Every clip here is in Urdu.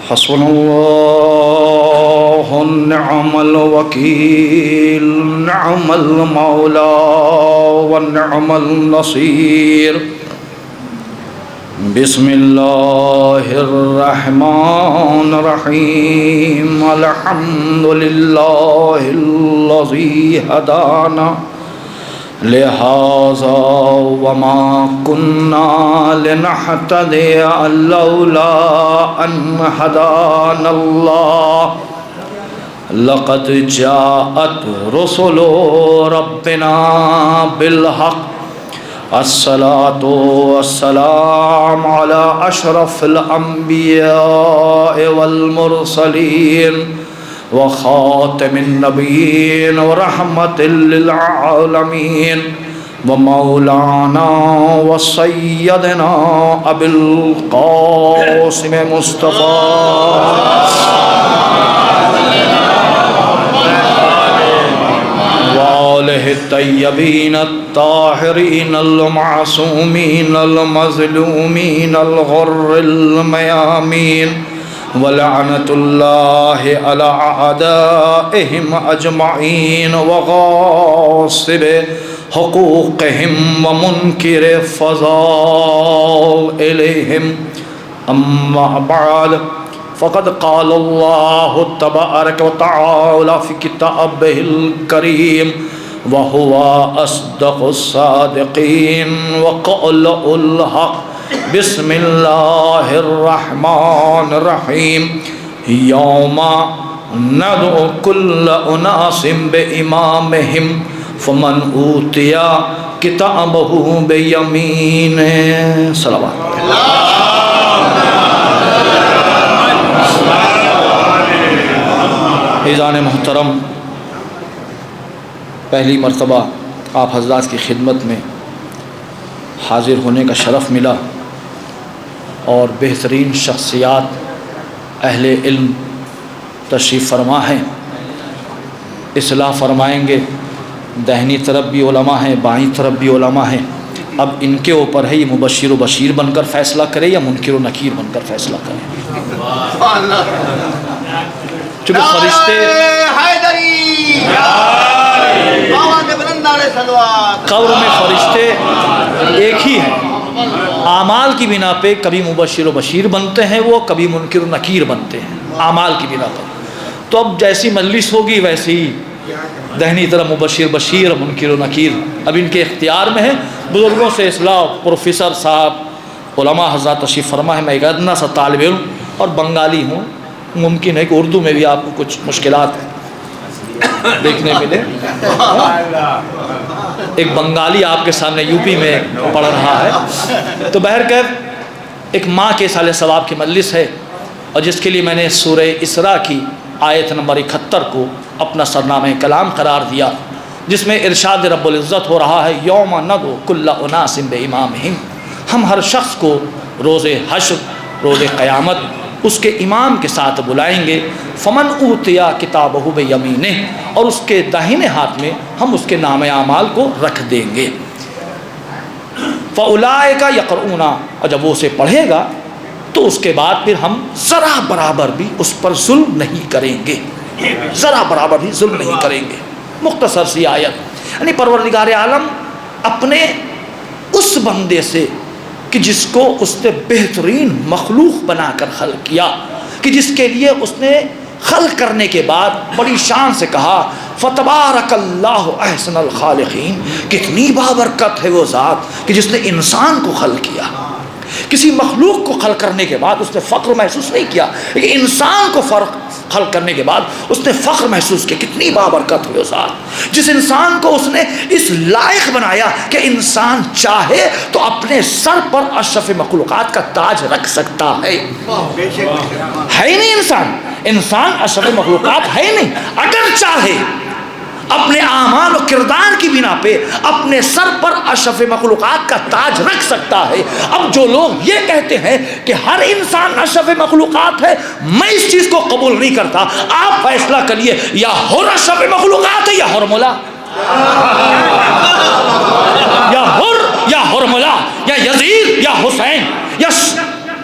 حسبنا الله نعم الوكيل نعم المولى ونعم النصير بسم الله الرحمن الرحيم الحمد لله الذي هدانا لهذا وما كنا لنهتدي لولا أن هدانا الله لقد جاءت رسل ربنا بالحق الصلاة والسلام على أشرف الأنبياء والمرسلين وخاتم النبيين ورحمة للعالمين ومولانا وسيدنا أبي القاسم مصطفى وآله الطيبين الطاهرين المعصومين المظلومين الغر الميامين ولعنة الله على أعدائهم أجمعين وغاصب حقوقهم ومنكر فضائلهم أما بعد فقد قال الله تبارك وتعالى في كتابه الكريم وهو أصدق الصادقين وقول الحق بسم الله الرحمن الرحيم يوم ندعو كل أناس بإمامهم فمن أوتي كتابه بيمينه صلوات ایزان محترم، پہلی مرتبہ آپ حضرات کی خدمت میں حاضر ہونے کا شرف ملا اور بہترین شخصیات اہل علم تشریف فرما ہیں، اصلاح فرمائیں گے۔ دہنی طرف بھی علماء ہیں، بائیں طرف بھی علماء ہیں۔ اب ان کے اوپر ہے یہ مبشر و بشیر بن کر فیصلہ کرے یا منکر و نکیر بن کر فیصلہ کرے۔ چونکہ فرشتے قبر میں فرشتے ایک ہی ہیں، اعمال کی بنا پہ کبھی مبشر و بشیر بنتے ہیں وہ، کبھی منکر و نکیر بنتے ہیں اعمال کی بنا پر۔ تو اب جیسی مجلس ہوگی ویسے ہی دہنی طرف مبشر بشیر اور منکر و نکیر اب ان کے اختیار میں ہے۔ بزرگوں سے اصلاح، پروفیسر صاحب، علماء حضرات تشریف فرما ہے۔ میں ایک ادنا سا طالب علم اور بنگالی ہوں، ممکن ہے کہ اردو میں بھی آپ کو کچھ مشکلات دیکھنے ملے۔ ایک بنگالی آپ کے سامنے یو پی میں پڑھ رہا ہے۔ تو بہرکیف ایک ماں کے سال ثواب کی مجلس ہے، اور جس کے لیے میں نے سورہ اسراء کی آیت نمبر 71 کو اپنا سرنامہ کلام قرار دیا، جس میں ارشاد رب العزت ہو رہا ہے یوم ندعو کل اناس بامامہم، ہم ہر شخص کو روز حشر، روز قیامت اس کے امام کے ساتھ بلائیں گے۔ فمن اوتیا کتابہ بیمینہ، اور اس کے داہنے ہاتھ میں ہم اس کے نام اعمال کو رکھ دیں گے۔ فاولئک یقرؤون، اور جب وہ اسے پڑھے گا تو اس کے بعد پھر ہم ذرا برابر بھی اس پر ظلم نہیں کریں گے، ذرا برابر بھی ظلم نہیں کریں گے۔ مختصر سی آیت، یعنی پروردگار عالم اپنے اس بندے سے کہ جس کو اس نے بہترین مخلوق بنا کر خلق کیا، کہ جس کے لیے اس نے خلق کرنے کے بعد بڑی شان سے کہا فتبارک اللہ احسن الخالقین، کتنی بابرکت ہے وہ ذات کہ جس نے انسان کو خلق کیا۔ کسی مخلوق کو خلق کرنے کے بعد اس نے فخر محسوس نہیں کیا، لیکن انسان کو خلق کرنے کے بعد اس نے فخر محسوس کیا، کتنی بابرکت ہے وہ ذات جس انسان کو اس نے اس لائق بنایا کہ انسان چاہے تو اپنے سر پر اشرف مخلوقات کا تاج رکھ سکتا ہے۔ ہے ہی نہیں انسان اشرف مخلوقات ہے ہی نہیں، اگر چاہے اپنے اعمال و کردار کی بنا پہ اپنے سر پر اشرف مخلوقات کا تاج رکھ سکتا ہے۔ اب جو لوگ یہ کہتے ہیں کہ ہر انسان اشرف مخلوقات ہے، میں اس چیز کو قبول نہیں کرتا۔ آپ فیصلہ کریے، یا حر اشرف مخلوقات ہے یا حرملا، یا حر یا حرملا، یا یزید یا حسین،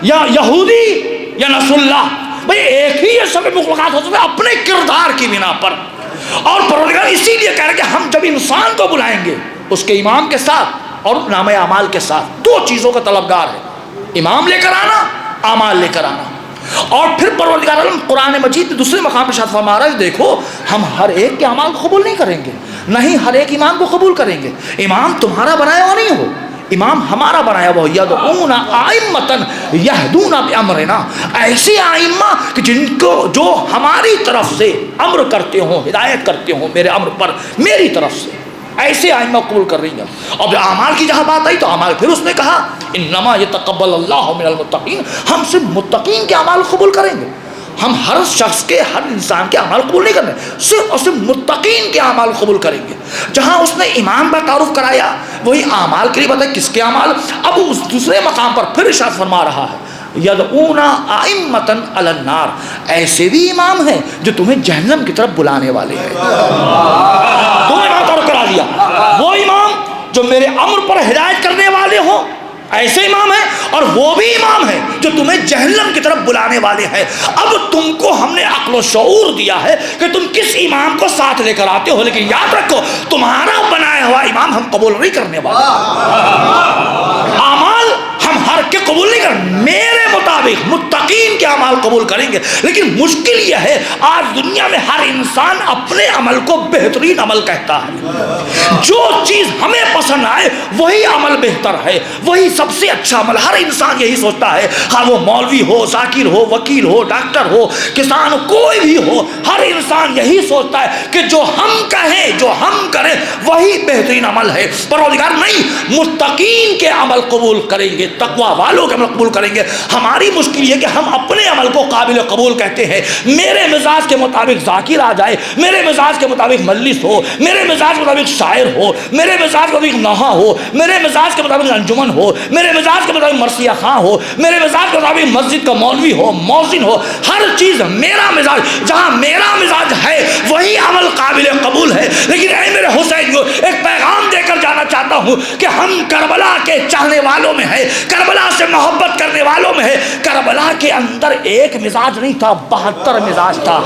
یا یہودی یا نصر اللہ۔ بھئی ایک ہی یہ سب مخلوقات ہو سکتے ہیں اپنے کردار کی بنا پر. اور پروردگار اسی لیے کہہ رہے کہ ہم جب انسان کو بلائیں گے اس کے امام کے ساتھ اور نامہ اعمال کے ساتھ, دو چیزوں کا طلبگار ہے, امام لے کر آنا, اعمال لے کر آنا. اور پھر پروردگار عالم قرآن مجید دوسرے مقام پہ ارشاد فرما رہا ہے, دیکھو ہم ہر ایک کے اعمال کو قبول نہیں کریں گے, نہیں ہر ایک امام کو قبول کریں گے. امام تمہارا بنایا ہوا نہیں ہو, امام ہمارا بنایا ہوا. یدعون ائمۃ یہدون بامرنا, ایسے ائمہ کہ جن کو جو ہماری طرف سے امر کرتے ہوں, ہدایت کرتے ہوں میرے امر پر, میری طرف سے, ایسے ائمہ قبول کر رہی ہیں. اب اعمال کی جہاں بات آئی تو اعمال پھر اس نے کہا انما یتقبل اللہ من المتقین, ہم صرف متقین کے اعمال قبول کریں گے. ہم ہر شخص کے, ہر انسان کے اعمال قبول نہیں کریں, صرف اور صرف متقین کے اعمال قبول کریں گے. جہاں اس نے ایمان کا تعارف کرایا وہی اعمال کے لیے بتایا کس کے اعمال. اب اس دوسرے مقام پر پھر ارشاد فرما رہا ہے یدعون ائمۃ علی النار, ایسے بھی امام ہیں جو تمہیں جہنم کی طرف بلانے والے ہیں. دو امام تعارف کرا دیا, وہ امام جو میرے امر پر ہدایت کرنے والے ہوں ایسے امام ہیں, اور وہ بھی امام ہیں جو تمہیں جہنم کی طرف بلانے والے ہیں. اب تم کو ہم نے عقل و شعور دیا ہے کہ تم کس امام کو ساتھ لے کر آتے ہو, لیکن یاد رکھو تمہارا بنایا ہوا امام ہم قبول نہیں کرنے والے. اعمال ہم ہر کے قبول نہیں کریں, میرے مطابق متقین کے اعمال قبول کریں گے. لیکن مشکل یہ ہے آج دنیا میں ہر انسان اپنے عمل کو بہترین عمل کہتا ہے. جو چیز ہمیں پسند آئے وہی عمل بہتر ہے, وہی سب سے اچھا عمل. ہر انسان یہی سوچتا ہے, ہاں وہ مولوی ہو, ذاکر ہو, وکیل ہو, ڈاکٹر ہو, کسان ہو, کوئی بھی ہو, ہر انسان یہی سوچتا ہے کہ جو ہم کہیں, جو ہم کریں وہی بہترین عمل ہے. پروردگار نہیں, متقین کے عمل قبول کریں گے, تقوی والوں کے عمل قبول کریں گے. ہماری مشکل یہ کہ ہم اپنے عمل کو قابل قبول کہتے ہیں. میرے مزاج کے مطابق ذاکر آ جائے, میرے مزاج کے مطابق مجلس ہو, میرے مزاج کے مطابق شاعر ہو, میرے مزاج کے مطابق نحا ہو, میرے مزاج کے مطابق انجمن ہو, میرے مزاج کے مطابق مرثیہ خاں ہو, میرے مزاج کے مطابق مسجد کا مولوی ہو, مؤذن ہو, ہر چیز میرا مزاج, جہاں میرا مزاج ہے وہی عمل قابل قبول ہے. لیکن اے میرے حسین کو ایک پیغام دے کر جانا چاہتا ہوں کہ ہم کربلا کے چاہنے والوں میں ہیں, کربلا سے محبت کرنے والوں میں ہے. کربلا کے اندر ایک مزاج نہیں تھا, 72 مزاج تھا.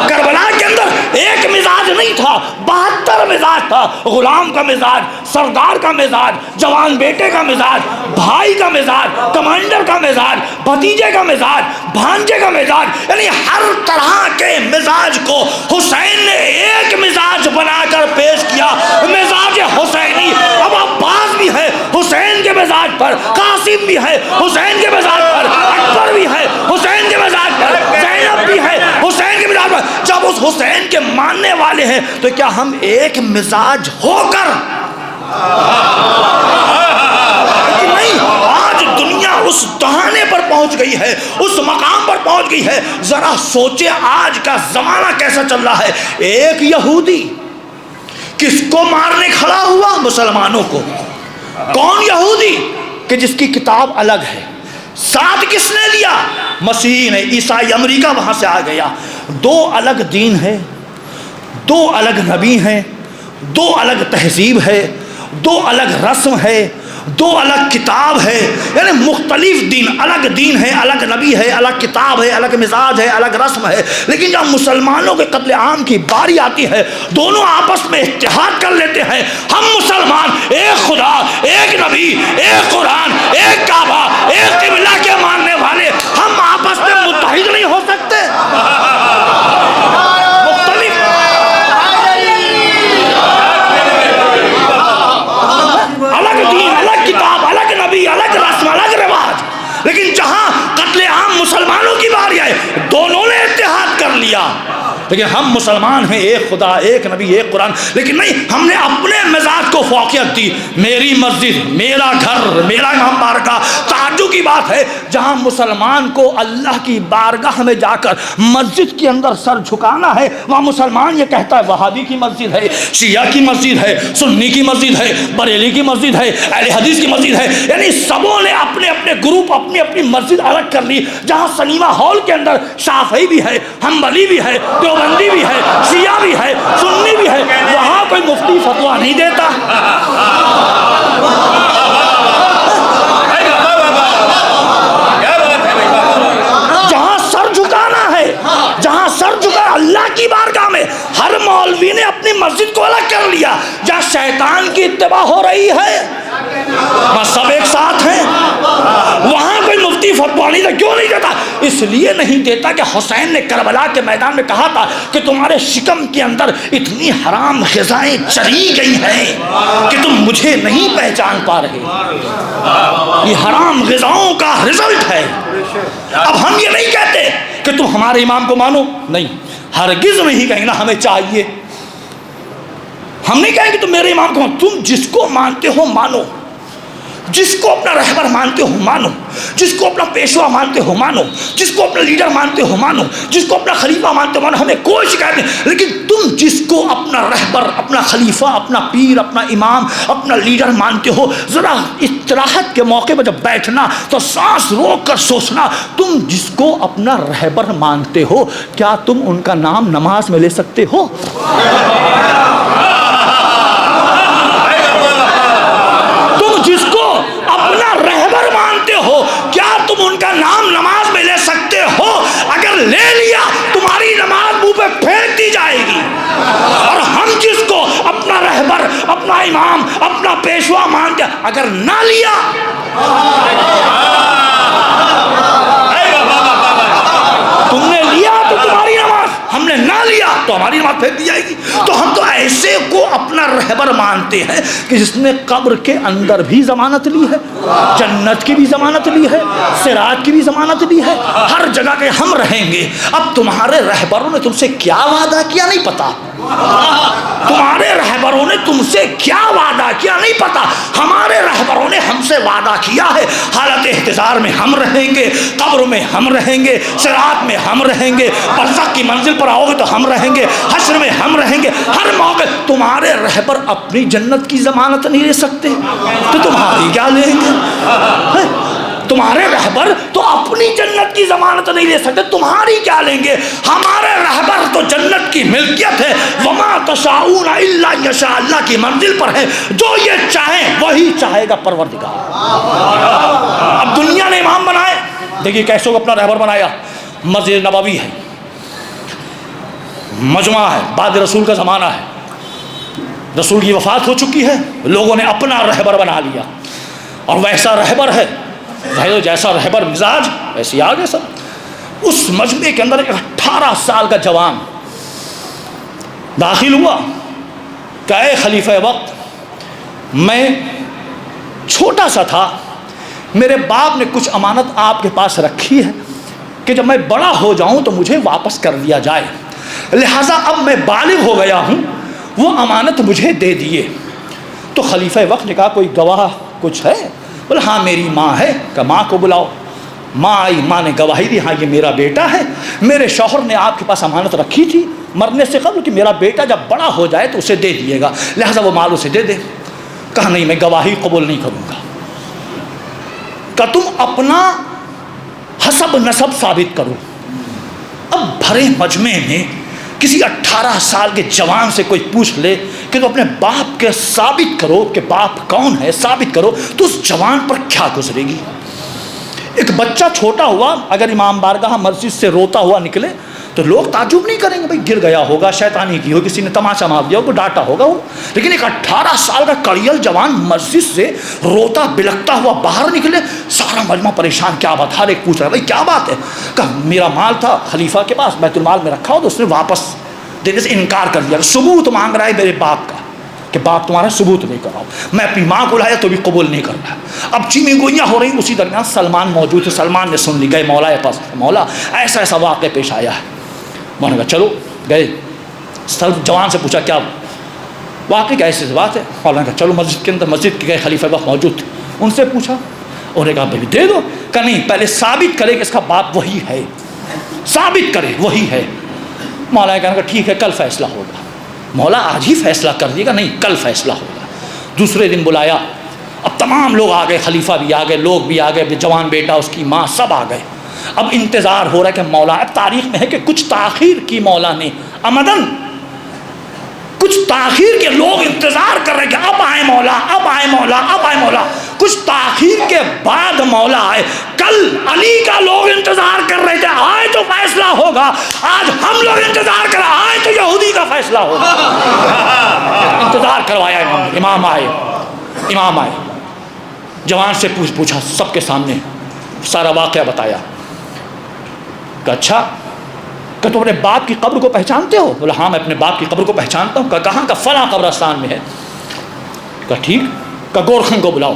کربلا کے اندر ایک مزاج نہیں تھا, 72 مزاج تھا. غلام کا مزاج, سردار کا مزاج, جوان بیٹے کا مزاج, بھائی کا مزاج, کمانڈر کا مزاج, بھتیجے کا مزاج, بھانجے کا مزاج, یعنی ہر طرح کے مزاج کو حسین نے ایک مزاج بنا کر پیش کیا, مزاج حسینی. اب عباس بھی ہے حسین کے مزاج پر, قاسم بھی ہے حسین کے مزاج پر, اکبر بھی ہے حسین کے مزاج پر, زینب بھی ہے حسین کے مزاج پر. جب اس حسین کے ماننے والے ہیں تو کیا ہم ایک مزاج ہو کر نہیں, آج دنیا اس دہانے پر پہنچ گئی ہے, اس مقام پر پہنچ گئی ہے. ذرا سوچے آج کا زمانہ کیسا چل رہا ہے. ایک یہودی کس کو مارنے کھڑا ہوا؟ مسلمانوں کو. کون یہودی؟ کہ جس کی کتاب الگ ہے. ساتھ کس نے دیا؟ مسیح نے. عیسائی امریکہ وہاں سے آ گیا. دو الگ دین ہے, دو الگ نبی ہیں, دو الگ تہذیب ہے, دو الگ رسم ہے, دو الگ کتاب ہے. یعنی مختلف دین, الگ دین ہے, الگ نبی ہے, الگ کتاب ہے, الگ مزاج ہے, الگ رسم ہے. لیکن جب مسلمانوں کے قتل عام کی باری آتی ہے دونوں آپس میں اتحاد کر لیتے ہیں. ہم مسلمان ایک خدا, ایک نبی, ایک قرآن, ایک کعبہ, ایک قبلہ کے ماننے والے, ہم آپس میں متحد نہیں ہو سکتے. الگ رسم, الگ رواج, لیکن جہاں قتل عام مسلمانوں کی باری آئے دونوں نے اتحاد کر لیا. لیکن ہم مسلمان ہیں, ایک خدا, ایک نبی, ایک قرآن. لیکن نہیں, ہم نے اپنے مزاج کو فوقیت دی. میری مسجد, میرا گھر, میرا امام بارگاہ. تعجب کی بات ہے جہاں مسلمان کو اللہ کی بارگاہ میں جا کر مسجد کے اندر سر جھکانا ہے, وہاں مسلمان یہ کہتا ہے وہابی کی مسجد ہے, شیعہ کی مسجد ہے, سنی کی مسجد ہے, بریلی کی مسجد ہے, اہل حدیث کی مسجد ہے. یعنی سبوں نے اپنے اپنے گروپ, اپنی اپنی مسجد الگ کر لی. جہاں سنیما ہال کے اندر شافعی بھی ہے, حنبلی بھی ہے, دیوبندی بھی ہے, شیعہ بھی ہے, سنی بھی ہے, وہاں کوئی مفتی فتویٰ نہیں دیتا. جہاں اتباع ہو رہی ہے؟ بس سب ایک ساتھ ہیں. وہاں کوئی مفتی فتویٰ نہیں دیتا. کیوں نہیں دیتا؟ اس لیے نہیں دیتا کہ حسین نے کربلا کے میدان میں کہا تھا کہ تمہارے شکم کے اندر اتنی حرام غذائیں چلی گئی ہیں کہ تم مجھے نہیں پہچان پا رہے. یہ حرام غذاؤں کا رزلٹ ہے. اب ہم یہ نہیں کہتے کہ تم ہمارے امام کو مانو، نہیں، ہرگز نہیں کہیں نا ہمیں چاہیے. ہم نہیں کہیں کہ تم میرے امام کو مانو. تم جس کو مانتے ہو مانو، جس کو اپنا رہبر مانتے ہو مانو، جس کو اپنا پیشوا مانتے ہو مانو، جس کو اپنا لیڈر مانتے ہو مانو، جس کو اپنا خلیفہ مانتے ہو مانو. ہمیں کوئی شکایت نہیں. لیکن تم جس کو اپنا رہبر، اپنا خلیفہ، اپنا پیر، اپنا امام، اپنا لیڈر مانتے ہو، ذرا استراحت کے موقع پر جب بیٹھنا تو سانس روک کر سوچنا، تم جس کو اپنا رہبر مانتے ہو کیا تم ان کا نام نماز میں لے سکتے ہو؟ جس کو اپنا رہبر مانتے ہو کیا تم ان کا نام نماز میں لے سکتے ہو؟ اگر لے لیا تمہاری نماز منہ پہ پھینک دی جائے گی. اور ہم جس کو اپنا رہبر، اپنا امام، اپنا پیشوا مانتے اگر نہ لیا، تم نے لیا تو تمہاری نماز، ہم نے نہ لیا تو ہماری نماز پھینک دی جائے گی. تو ہم تو ایسے کو اپنا رہبر مانتے ہیں کہ جس نے قبر کے اندر بھی ضمانت لی ہے، جنت کی بھی ضمانت لی ہے، صراط کی بھی ضمانت لی ہے، ہر جگہ کے ہم رہیں گے. اب تمہارے رہبروں نے تم سے کیا وعدہ کیا نہیں پتا. تمہارے رہبروں نے تم سے کیا وعدہ کیا نہیں پتا. ہمارے رہبروں نے ہم سے وعدہ کیا ہے حالت احتضار میں ہم رہیں گے، قبر میں ہم رہیں گے، صراط میں ہم رہیں گے، برزخ کی منزل پر آؤ گے تو ہم رہیں گے، حشر میں ہم رہیں گے، ہر موقع. تمہارے رہبر اپنی جنت کی ضمانت نہیں لے سکتے تو تمہاری کیا لیں گے؟ تمہارے رہبر تو اپنی جنت کی ضمانت نہیں لے سکتے، تمہاری کیا لیں گے؟ ہمارے رہبر تو جنت کی ملکیت ہے. وما تشاؤون الا یشاء، اللہ کی منزل پر ہے، جو یہ چاہیں وہی چاہے گا پروردگار. اب دنیا نے امام بنائے، دیکھیے کیسے کو اپنا رہبر بنایا. مسجد نبوی ہے، مجمع ہے، بعد رسول کا زمانہ ہے، رسول کی وفات ہو چکی ہے، لوگوں نے اپنا رہبر بنا لیا اور ویسا رہبر ہے، جیسا رہبر مزاج ویسے آگے سب. اس مجمع کے اندر ایک 18 سال کا جوان داخل ہوا کہ اے خلیفہ وقت، میں چھوٹا سا تھا، میرے باپ نے کچھ امانت آپ کے پاس رکھی ہے کہ جب میں بڑا ہو جاؤں تو مجھے واپس کر دیا جائے، لہٰذا اب میں بالغ ہو گیا ہوں، وہ امانت مجھے دے دیے. تو خلیفہ وقت نے کہا کوئی گواہ کچھ ہے؟ بولے ہاں میری ماں ہے. کہ ماں کو بلاؤ. ماں آئی، ماں نے گواہی دی، ہاں یہ میرا بیٹا ہے، میرے شوہر نے آپ کے پاس امانت رکھی تھی مرنے سے قبل کہ میرا بیٹا جب بڑا ہو جائے تو اسے دے دیے گا، لہٰذا وہ مال اسے دے دے. کہا نہیں میں گواہی قبول نہیں کروں گا. کہ تم اپنا حسب نسب ثابت کرو. اب بھرے مجمع میں کسی 18 سال کے جوان سے کوئی پوچھ لے کہ تو اپنے باپ کے ثابت کرو کہ باپ کون ہے، ثابت کرو، تو اس جوان پر کیا گزرے گی. ایک بچہ چھوٹا ہوا اگر امام بارگاہ مسجد سے روتا ہوا نکلے تو لوگ تعجب نہیں کریں گے، بھائی گر گیا ہوگا، شیطانی کی ہو، کسی نے تماشا مار دیا ہوگا، ڈانٹا ہوگا وہ. لیکن ایک 18 سال کا کڑیل جوان مسجد سے روتا بلکتا ہوا باہر نکلے، سارا مجمع پریشان، کیا بات؟ ہر ایک پوچھ رہا ہے بھائی کیا بات ہے. کہ میرا مال تھا خلیفہ کے پاس، بیت المال میں رکھا ہو تو اس نے واپس دینے سے انکار کر دیا. ثبوت مانگ رہا ہے میرے باپ کا کہ باپ تمہارا ثبوت نہیں کر رہا ہوں. میں اپنی ماں کو لایا تو بھی قبول نہیں کر رہا. اب چیمی گوئیاں ہو رہی. اسی درمیان سلمان موجود تھے. سلمان نے سن لی، گئے مولا کے پاس، مولا ایسا ایسا واقعہ پیش آیا ہے. مولانا نے کہا چلو. گئے جوان سے پوچھا کیا واقعی کیسے بات ہے. مولانا نے کہا چلو مسجد کے اندر. مسجد کے گئے، خلیفہ وقت موجود تھے، ان سے پوچھا. انہوں نے کہا بھائی دے دو. کہ نہیں پہلے ثابت کرے کہ اس کا باپ وہی ہے، ثابت کرے وہی ہے. مولا نے کہا ٹھیک ہے کل فیصلہ ہوگا. مولا آج ہی فیصلہ کر دیے گا؟ نہیں کل فیصلہ ہوگا. دوسرے دن بلایا. اب تمام لوگ آ گئے، خلیفہ بھی آ گئے، لوگ بھی آ گئے، جوان بیٹا، اس کی ماں، سب آ گئے. اب انتظار ہو رہا ہے کہ مولا، اب تاریخ میں ہے کہ کچھ تاخیر کی مولا نے، امدن کچھ تاخیر کے، لوگ انتظار کر رہے کہ اب آئے مولا، اب آئے مولا، اب آئے مولا. کچھ تاخیر کے بعد مولا آئے. کل علی کا لوگ انتظار کر رہے تھے، آئے تو فیصلہ ہوگا. آج ہم لوگ انتظار کر رہے، آئے تو یہ یہودی کا فیصلہ ہوگا۔ انتظار کروایا امام آئے، جوان سے پوچھا سب کے سامنے، سارا واقعہ بتایا کہ اچھا کہ تم اپنے باپ کی قبر کو پہچانتے ہو؟ بولا ہاں میں اپنے باپ کی قبر کو پہچانتا ہوں۔ کہ کہاں کا؟ فلاں قبرستان میں ہے۔ کہ ٹھیک، کہ گورکھن کو بلاؤ۔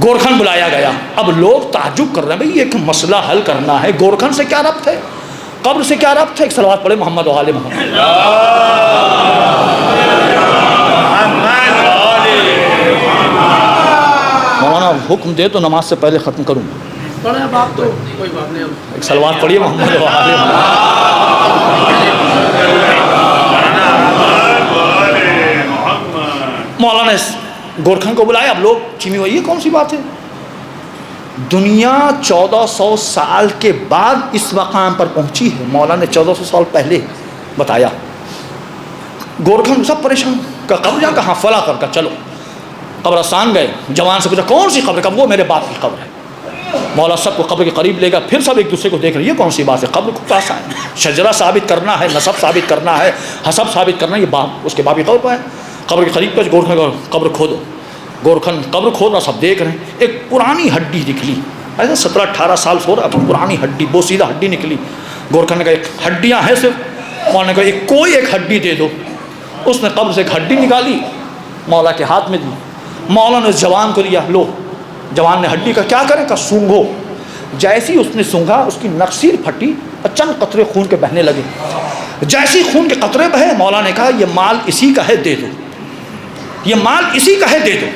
گورکھن بلایا گیا۔ اب لوگ تعجب کر رہے ہیں، بھئی ایک مسئلہ حل کرنا ہے، گورکھن سے کیا ربط ہے، قبر سے کیا ربط ہے؟ ایک صلوات پڑھے محمد و آل محمد۔ مولانا حکم دے تو نماز سے پہلے ختم کروں، پڑھے باپ تو کوئی بات نہیں، ایک صلوات پڑھیے محمد و آل محمد۔ مولانا گورکھن کو بلایا۔ اب لوگ چیمی ہوئی، یہ کون سی بات ہے؟ دنیا 1400 سال کے بعد اس مقام پر پہنچی ہے، مولانا نے 1400 سال پہلے بتایا۔ گورکھن سب پریشان، کہ قبر جا، کہاں؟ فلاں قبر کا۔ چلو قبرستان گئے، جوان سے پوچھا کون سی قبر؟ کا وہ میرے باپ کی قبر ہے۔ مولا سب کو قبر کے قریب لے گا، پھر سب ایک دوسرے کو دیکھ رہے، یہ کون سی بات ہے؟ قبر کو پاس آئے، شجرہ ثابت کرنا ہے، نسب ثابت کرنا ہے، حسب ثابت کرنا ہے، یہ باپ اس کے باپ کی قبر پر ہے۔ قبر کے قریب پہ گورکھن قبر کھودو، گورکھن قبر کھودنا، سب دیکھ رہے ہیں۔ ایک پرانی ہڈی نکلی، ایسا 17-18 سال ہو رہا، پرانی ہڈی، بوسیدہ ہڈی نکلی۔ گورکھن نے کہا ایک ہڈیاں ہیں صرف، مولا نے کہا کوئی ایک ہڈی دے دو۔ اس نے قبر سے ایک ہڈی نکالی، مولا کے ہاتھ میں دی، مولا نے اس جوان کو دیا، لو۔ جوان نے ہڈی کا کیا کرے؟ کہ سونگھو۔ جیسی اس نے سونگھا، اس کی نخسیر پھٹی اور چند قطرے خون کے بہنے لگے۔ جیسی خون کے قطرے بہے، مولا نے کہا یہ مال اسی کا ہے، دے دو، یہ مال اسی کا ہے، دے دو۔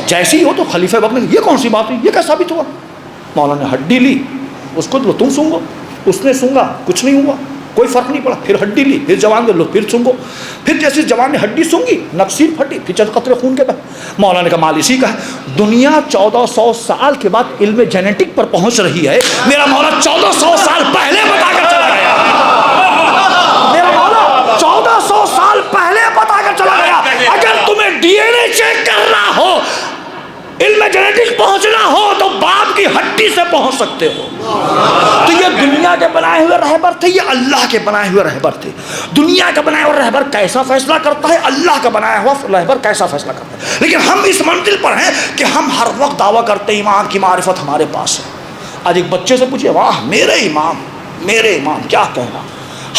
جیسی ہو تو خلیفہ وقت نے، یہ کون سی بات ہے، یہ کیا ثابت ہوا؟ مولا نے ہڈی لی، اس کو تم سونگو۔ اس نے سونگا، کچھ نہیں ہوا، کوئی فرق نہیں پڑا۔ پھر ہڈی لی، پھر جوان کو لو، پھر سونگو۔ پھر جیسے جوان نے ہڈی سونگی، نخسیر پھٹی، پھر چند قطرے خون کے بہے۔ مولا نے کہا مال اسی کا ہے۔ دنیا 1400 سال کے بعد علم جینیٹک پر پہنچ رہی ہے، میرا مولا 1400 سال پہلے بتا کر چلا گیا۔ میرا مولا 1400 سال پہلے بتا کر چلا گیا۔ اگر تمہیں ڈی این اے چیک کرنا ہو، علم جینیٹک پہنچنا ہو، تو باپ کی ہڈی سے پہنچ سکتے ہو۔ تو یہ دنیا کے بنائے ہوئے رہبر تھے، یہ اللہ کے بنائے ہوئے رہبر تھے۔ دنیا کا بنایا ہوا رہبر کیسا فیصلہ کرتا ہے، اللہ کا بنایا ہوا رہبر کیسا فیصلہ کرتا ہے۔ لیکن ہم اس منزل پر ہیں کہ ہم ہر وقت دعویٰ کرتے ہیں ایمان کی معرفت ہمارے پاس ہے۔ آج ایک بچے سے پوچھئے، واہ میرے امام، میرے امام، کیا کہنا۔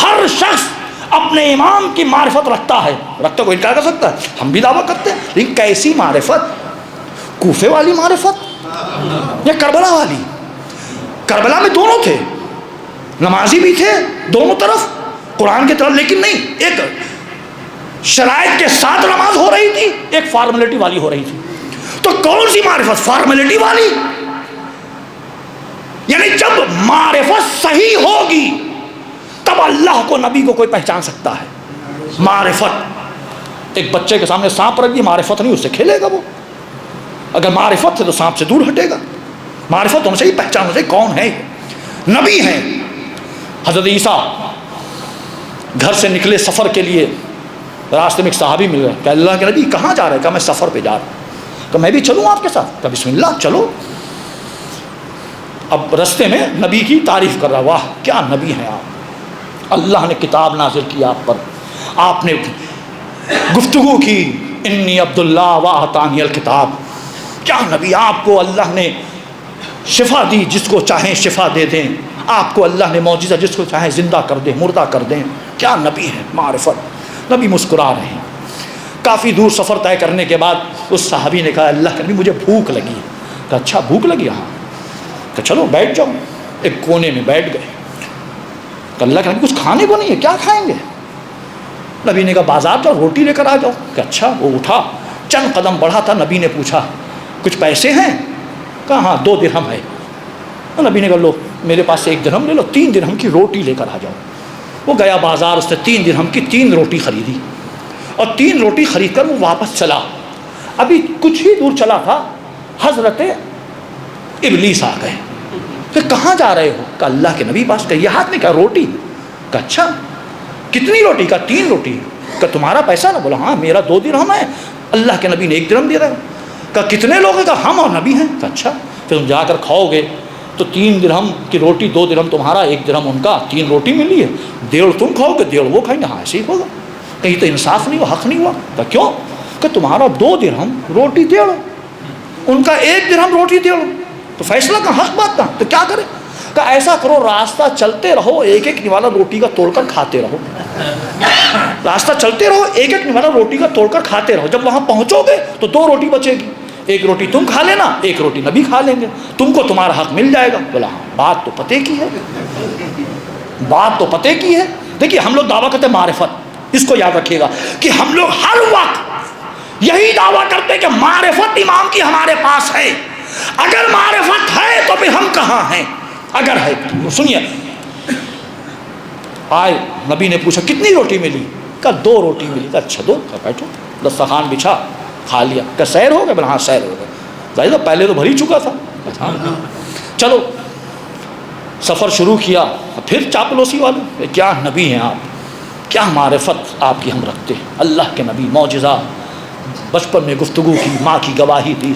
ہر شخص اپنے امام کی معرفت رکھتا ہے، رکھتا کوئی انکار کر سکتا ہے؟ ہم بھی دعویٰ کرتے ہیں، لیکن کیسی معرفت؟ کوفے والی معرفت یا کربلا والی؟ کربلا میں دونوں تھے، نمازی بھی تھے دونوں طرف، قرآن کی طرف، لیکن نہیں، ایک شرائط کے ساتھ نماز ہو رہی تھی، ایک فارمیلٹی والی ہو رہی تھی۔ تو کون سی معرفت؟ فارمیلٹی والی؟ یعنی جب معرفت صحیح ہوگی تب اللہ کو، نبی کو کوئی پہچان سکتا ہے۔ معرفت، ایک بچے کے سامنے سانپ رکھ دی، معرفت نہیں، اس سے کھیلے گا وہ۔ اگر معرفت ہے تو سانپ سے دور ہٹے گا۔ معرفت ہونا چاہیے، پہچان ہونا چاہیے کون ہے۔ نبی ہیں حضرت عیسیٰ، گھر سے نکلے سفر کے لیے، راستے میں ایک صحابی مل گئے کہ اللہ کے نبی کہاں جا رہے ہیں؟ کہا میں سفر پہ جا رہا ہوں۔ کہ میں بھی چلوں آپ کے ساتھ؟ کہ بسم اللہ چلو۔ اب رستے میں نبی کی تعریف کر رہا، واہ کیا نبی ہیں آپ، اللہ نے کتاب نازل کی آپ پر، آپ نے گفتگو کی، انی عبداللہ وآتانی الکتاب، کیا نبی، آپ کو اللہ نے شفا دی، جس کو چاہیں شفا دے دیں، آپ کو اللہ نے معجزہ جس کو چاہیں زندہ کر دیں، مردہ کر دیں، کیا نبی ہیں، معرفت۔ نبی مسکرا رہے ہیں۔ کافی دور سفر طے کرنے کے بعد اس صحابی نے کہا اللہ کے نبی مجھے بھوک لگی ہے۔ کہا اچھا بھوک لگی؟ ہاں۔ کہ چلو بیٹھ جاؤ۔ ایک کونے میں بیٹھ گئے۔ کہ اللہ کے نبی کچھ کھانے کو نہیں ہے، کیا کھائیں گے؟ نبی نے کہا بازار جاؤ، روٹی لے کر آ جاؤ۔ کہ اچھا۔ وہ اٹھا، چند قدم بڑھا تھا، نبی نے پوچھا کچھ پیسے ہیں؟ کہا ہاں 2 درہم ہے۔ نبی نے کہا لو میرے پاس سے 1 درہم لے لو، 3 درہم کی روٹی لے کر آ جاؤ۔ وہ گیا بازار، اس نے 3 درہم کی 3 روٹی خریدی، اور 3 روٹی خرید کر وہ واپس چلا۔ ابھی کچھ ہی دور چلا تھا، حضرت ابلیس آ گئے۔ کہ کہاں جا رہے ہو؟ کہ اللہ کے نبی پاس۔ کہ یہ ہاتھ میں کیا روٹی؟ کہ اچھا کتنی روٹی؟ کا 3 روٹی۔ کہ تمہارا پیسہ نہ؟ بولا ہاں میرا 2 درہم ہے، اللہ کے نبی نے 1 درہم دے رہا ہے۔ کہ کتنے لوگ ہیں؟ کہ ہم اور نبی ہیں۔ کہ اچھا پھر تم جا کر کھاؤ گے تو 3 درہم کی روٹی 2 درہم تمہارا 1 درہم ان کا، 3 روٹی ملی ہے، 1.5 تم کھاؤ گے 1.5 وہ کھائیں گے. ہاں ایسے ہی ہوگا، کہیں تو انصاف نہیں ہوا، حق نہیں ہوا. تو کیوں کہ تمہارا 2 درہم روٹی 1.5، ان کا 1 درہم روٹی 1.5، تو فیصلہ کا حق بات تھا. تو کیا کرے کہ ایسا کرو راستہ چلتے رہو، ایک ایک نوالا روٹی کا توڑ کر کھاتے رہو. راستہ چلتے رہو، ایک ایک نوالا روٹی کا توڑ کر کھاتے رہو. جب وہاں پہنچو گے تو 2 روٹی بچے گی، 1 روٹی تم کھا لینا، 1 روٹی نبی کھا لیں گے، تم کو تمہارا حق مل جائے گا. بولا ہاں بات تو پتے کی ہے، بات تو پتے کی ہے. دیکھیے ہم لوگ دعویٰ کرتے معرفت، اس کو یاد رکھیے گا کہ ہم لوگ ہر وقت یہی دعویٰ کرتے کہ معرفت امام کی ہمارے پاس ہے. اگر معرفت ہے تو پھر ہم کہاں ہیں؟ اگر ہے سنیے، آئے نبی نے پوچھا کتنی روٹی ملی؟ کہا 2 روٹی ملی. کہا اچھا 2، بیٹھو. دسترخوان بچھا، کھا لیا. کہ سیر ہو گئے؟ بولا ہاں سیر ہو گئے. ظاہر ہے پہلے تو بھر ہی چکا تھا. چلو سفر شروع کیا. پھر چاپلوسی والے، کیا نبی ہیں آپ، کیا معرفت آپ کی ہم رکھتے ہیں، اللہ کے نبی، معجزہ. بچپن میں گفتگو کی، ماں کی گواہی دی.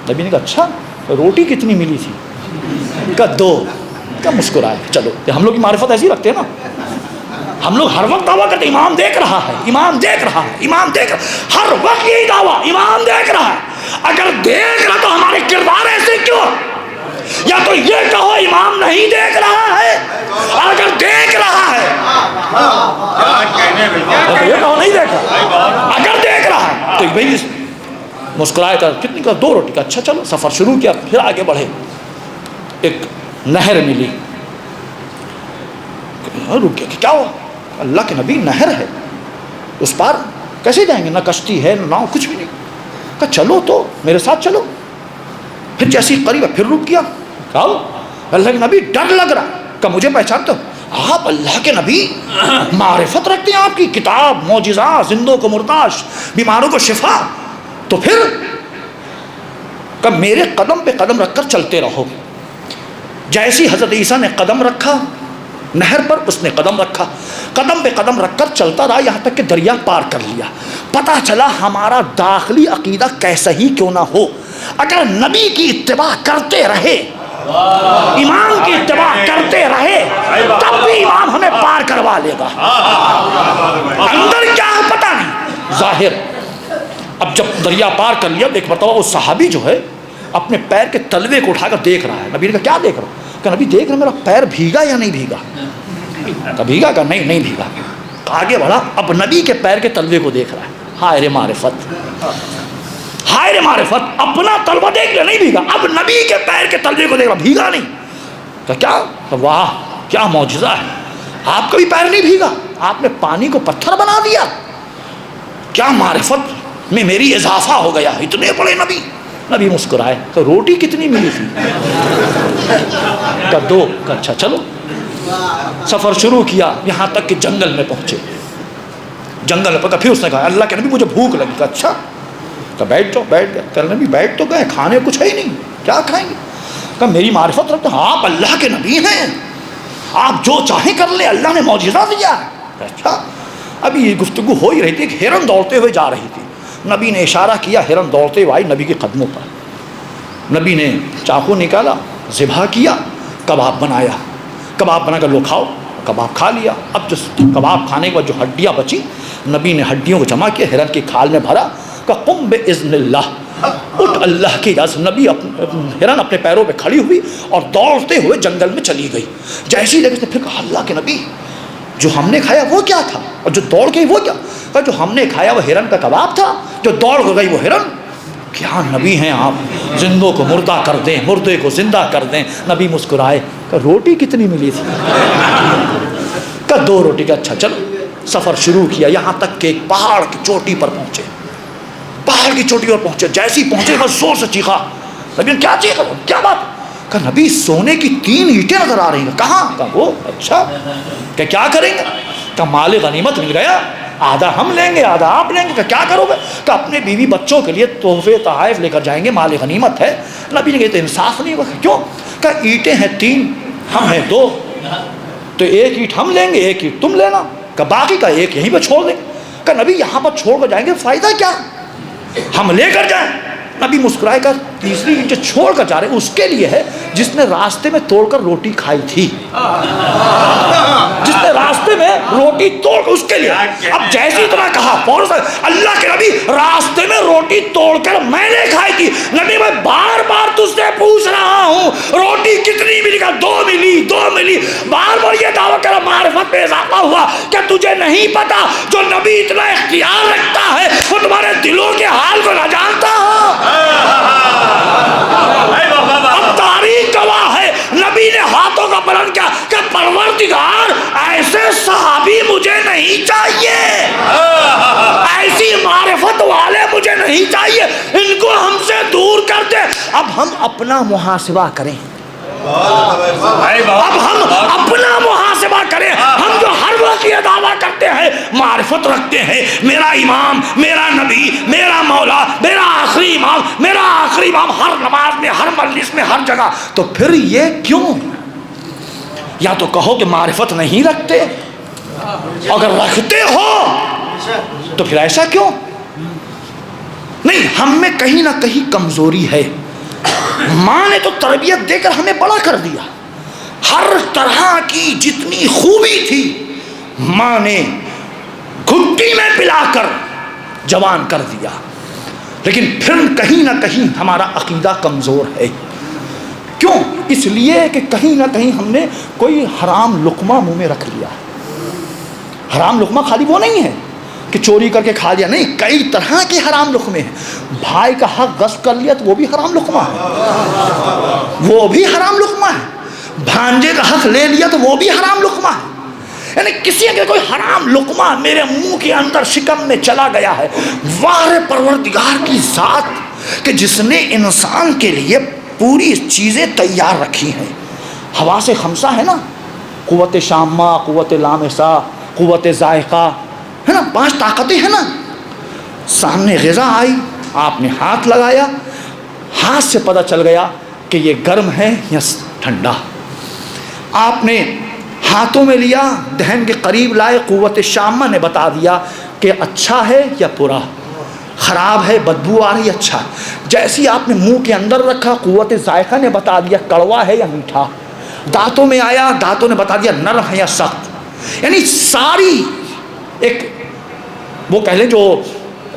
نبی نے کہا اچھا روٹی کتنی ملی تھی؟ کہا 2. کہا مسکرائے. چلو ہم لوگ کی معرفت ایسی رکھتے ہیں نا، ہم لوگ ہر وقت دعویٰ کرتے امام دیکھ رہا ہے، امام دیکھ رہا ہے، امام دیکھ رہا ہے. ہر وقت یہی دعویٰ امام دیکھ رہا ہے. اگر دیکھ رہا تو ہمارے کردار ایسے کیوں؟ یا تو یہ کہو امام نہیں دیکھ رہا ہے، اور اگر دیکھ رہا ہے تو یہ کہو نہیں دیکھ رہا. اگر دیکھ رہا ہے تو بھائی مسکرائے. کر کتنی؟ کا 2 روٹی. کا اچھا چلو سفر شروع کیا. پھر آگے بڑھے، ایک نہر ملی. رک گیا کہ کیا ہوا؟ اللہ کے نبی نہر ہے، اس پار کیسے جائیں گے؟ نہ کشتی ہے نہ ناؤ، کچھ بھی نہیں. کہا چلو تو میرے ساتھ چلو. پھر جیسی قریب ہے پھر رک گیا. کہا اللہ کے نبی ڈر لگ رہا. کہ مجھے پہچانتے ہو آپ؟ اللہ کے نبی معرفت رکھتے ہیں، آپ کی کتاب، معجزات، زندوں کو مرداش، بیماروں کو شفا. تو پھر کہ میرے قدم پہ قدم رکھ کر چلتے رہو. جیسی حضرت عیسیٰ نے قدم رکھا نہر پر، اس نے قدم رکھا، قدم پہ قدم رکھ کر چلتا رہا یہاں تک کہ دریا پار کر لیا. پتہ چلا ہمارا داخلی عقیدہ کیسا ہی کیوں نہ ہو، اگر نبی کی اتباع کرتے رہے، امام کی اتباع کرتے رہے، تب بھی امام ہمیں پار کروا لے گا. اندر کیا ہے پتہ نہیں، ظاہر. اب جب دریا پار کر لیا، ایک مرتبہ وہ صحابی جو ہے اپنے پیر کے تلوے کو اٹھا کر دیکھ رہا ہے. نبی نے کہا کیا دیکھ رہا ہوں؟ کہ نبی دیکھ رہا میرا پیر بھیگا یا نہیں بھیگا. کہ بھیگا؟ کہ نہیں بھیگا. آگے بڑھا، اب نبی کے پیر کے تلوے کو دیکھ رہا ہے. ہائے رے معرفت، ہائے رے معرفت. اپنا تلوا دیکھ لیا نہیں بھیگا، اب نبی کے پیر کے تلوے کو دیکھ رہا، بھیگا نہیں. کہ کیا؟ کہ واہ کیا معجزہ ہے، آپ کا بھی پیر نہیں بھیگا، آپ نے پانی کو پتھر بنا دیا. کیا معرفت میں میری اضافہ ہو گیا، اتنے بڑے نبی. نبی مسکرائے. کہ روٹی کتنی ملی تھی؟ کہ 2. کہ اچھا چلو. سفر شروع کیا یہاں تک کہ جنگل میں پہنچے. جنگل میں پکا. پھر اس نے کہا اللہ کے نبی مجھے بھوک لگی. کہ اچھا. کہ بیٹھ جاؤ. بیٹھ گئے. کہ نبی بیٹھ تو گئے، کھانے کچھ ہے ہی نہیں، کیا کھائیں گے؟ کہ میری معرفت رکھتے ہیں، آپ اللہ کے نبی ہیں، آپ جو چاہیں کر لیں، اللہ نے معجزہ دیا ہے. اچھا. ابھی یہ گفتگو ہو ہی رہی تھی، ایک ہرن دوڑتے ہوئے جا رہی تھی. نبی نے اشارہ کیا، ہرن دوڑتے ہوئے آئی نبی کے قدموں پر. نبی نے چاقو نکالا، ذبح کیا، کباب بنایا. کباب بنا کر لو کھاؤ. کباب کھا لیا. اب جو کباب کھانے کے بعد جو ہڈیاں بچی، نبی نے ہڈیوں کو جمع کیا، ہرن کی کھال میں بھرا. کہ قم باذن اللہ، اٹھ اللہ کی اجازت. نبی ہرن اپنے پیروں پہ کھڑی ہوئی اور دوڑتے ہوئے جنگل میں چلی گئی. جیسی جگہ سے پھر کہا اللہ کے نبی جو ہم نے کھایا وہ کیا تھا، اور جو دوڑ گئی وہ کیا؟ کہ جو ہم نے کھایا وہ ہرن کا کباب تھا، جو دوڑ گئی وہ ہرن. کیا نبی ہیں آپ، زندوں کو مردہ کر دیں، مردے کو زندہ کر دیں. نبی مسکرائے. کہ روٹی کتنی ملی تھی؟ کہ 2 روٹی. کا اچھا چلو. سفر شروع کیا یہاں تک کہ ایک پہاڑ کی چوٹی پر پہنچے. پہاڑ کی چوٹی پر پہنچے، جیسے ہی پہنچے بس زور سے چیخا. نبی نے کیا چیخا، کیا بات؟ کہ نبی سونے کی 3 اینٹیں نظر آ رہی ہیں. کہاں؟ کہ وہ. اچھا. کہ کیا کریں گے؟ کہ مال غنیمت مل گیا، آدھا ہم لیں گے آدھا آپ لیں گے. کہ کیا کرو گے؟ کہ اپنے بیوی بچوں کے لیے تحفے تحائف لے کر جائیں گے، مال غنیمت ہے. نبی نے کہا تو انصاف نہیں ہوگا. کیوں؟ کہ اینٹیں ہیں 3، ہم ہیں 2، تو 1 اینٹ ہم لیں گے 1 اینٹ تم لینا. کہ باقی کا 1 یہیں پہ چھوڑ دیں. کہ نبی یہاں پر چھوڑ کر جائیں گے فائدہ کیا، ہم لے کر جائیں. نبی مسکرائے گا تیسری جو چھوڑ کر جا رہے اس کے لیے ہے جس نے راستے میں توڑ کر روٹی کھائی تھی، جس نے راستے میں روٹی توڑ کر، اس کے لیے۔ اب جیسے اتنا کہا فوراً اللہ کے نبی راستے میں روٹی توڑ کر میں نے کھائی تھی، نبی میں بار بار تجھ سے پوچھ رہا ہوں روٹی کتنی ملی؟ کا 2 ملی، 2 ملی۔ بار بار یہ دعویٰ کرا، معرفت میں اضافہ ہوا۔ کیا تجھے نہیں پتا جو نبی اتنا اختیار رکھتا ہے وہ تمہارے دلوں کے حال کو نہ جانتا ہو؟ اب تاریخ گواہ ہے، نبی نے ہاتھوں کا بلند کیا کہ پروردگار ایسے صحابی مجھے نہیں چاہیے، ایسی معرفت والے مجھے نہیں چاہیے، ان کو ہم سے دور کر دے۔ اب ہم اپنا محاسبہ کریں، اب ہم اپنا محاسبہ کریں۔ ہم جو ہر وقت یہ دعویٰ کرتے ہیں، معرفت رکھتے ہیں، میرا امام، میرا نبی، میرا مولا، میرا آخری امام، میرا آخری امام، ہر نماز میں، ہر مجلس میں، ہر جگہ، تو پھر یہ کیوں؟ یا تو کہو کہ معرفت نہیں رکھتے، اگر رکھتے ہو تو پھر ایسا کیوں؟ نہیں، ہم میں کہیں نہ کہیں کمزوری ہے۔ ماں نے تو تربیت دے کر ہمیں بڑا کر دیا، ہر طرح کی جتنی خوبی تھی ماں نے گھٹی میں پلا کر جوان کر دیا، لیکن پھر کہیں نہ کہیں ہمارا عقیدہ کمزور ہے۔ کیوں؟ اس لیے کہ کہیں نہ کہیں ہم نے کوئی حرام لقمہ منہ میں رکھ لیا۔ حرام لقمہ خالی وہ نہیں ہے کہ چوری کر کے کھا لیا، نہیں، کئی طرح کے حرام لقمے ہیں۔ بھائی کا حق غصب کر لیا تو وہ بھی حرام لقمہ ہے، وہ بھی حرام لقمہ ہے۔ بھانجے کا حق لے لیا تو وہ بھی حرام لقمہ ہے۔ یعنی کسی کے کوئی حرام لقمہ میرے منہ کے اندر شکم میں چلا گیا ہے، واہ پروردگار کی ذات کہ جس نے انسان کے لیے پوری چیزیں تیار رکھی ہیں۔ حواس خمسہ ہے نا، قوت شامہ، قوت لامسہ، قوت ذائقہ، ہے نا، 5 طاقتیں ہیں نا۔ سامنے غذا آئی، آپ نے ہاتھ لگایا، ہاتھ سے پتہ چل گیا کہ یہ گرم ہے یا ٹھنڈا۔ آپ نے ہاتھوں میں لیا، دہن کے قریب لائے، قوت شامہ نے بتا دیا کہ اچھا ہے یا برا، خراب ہے، بدبو آ رہی ہے، اچھا۔ جیسی آپ نے منہ کے اندر رکھا، قوت ذائقہ نے بتا دیا کڑوا ہے یا میٹھا۔ دانتوں میں آیا، دانتوں نے بتا دیا نرم ہے یا سخت۔ یعنی ساری ایک وہ کہہ لیں جو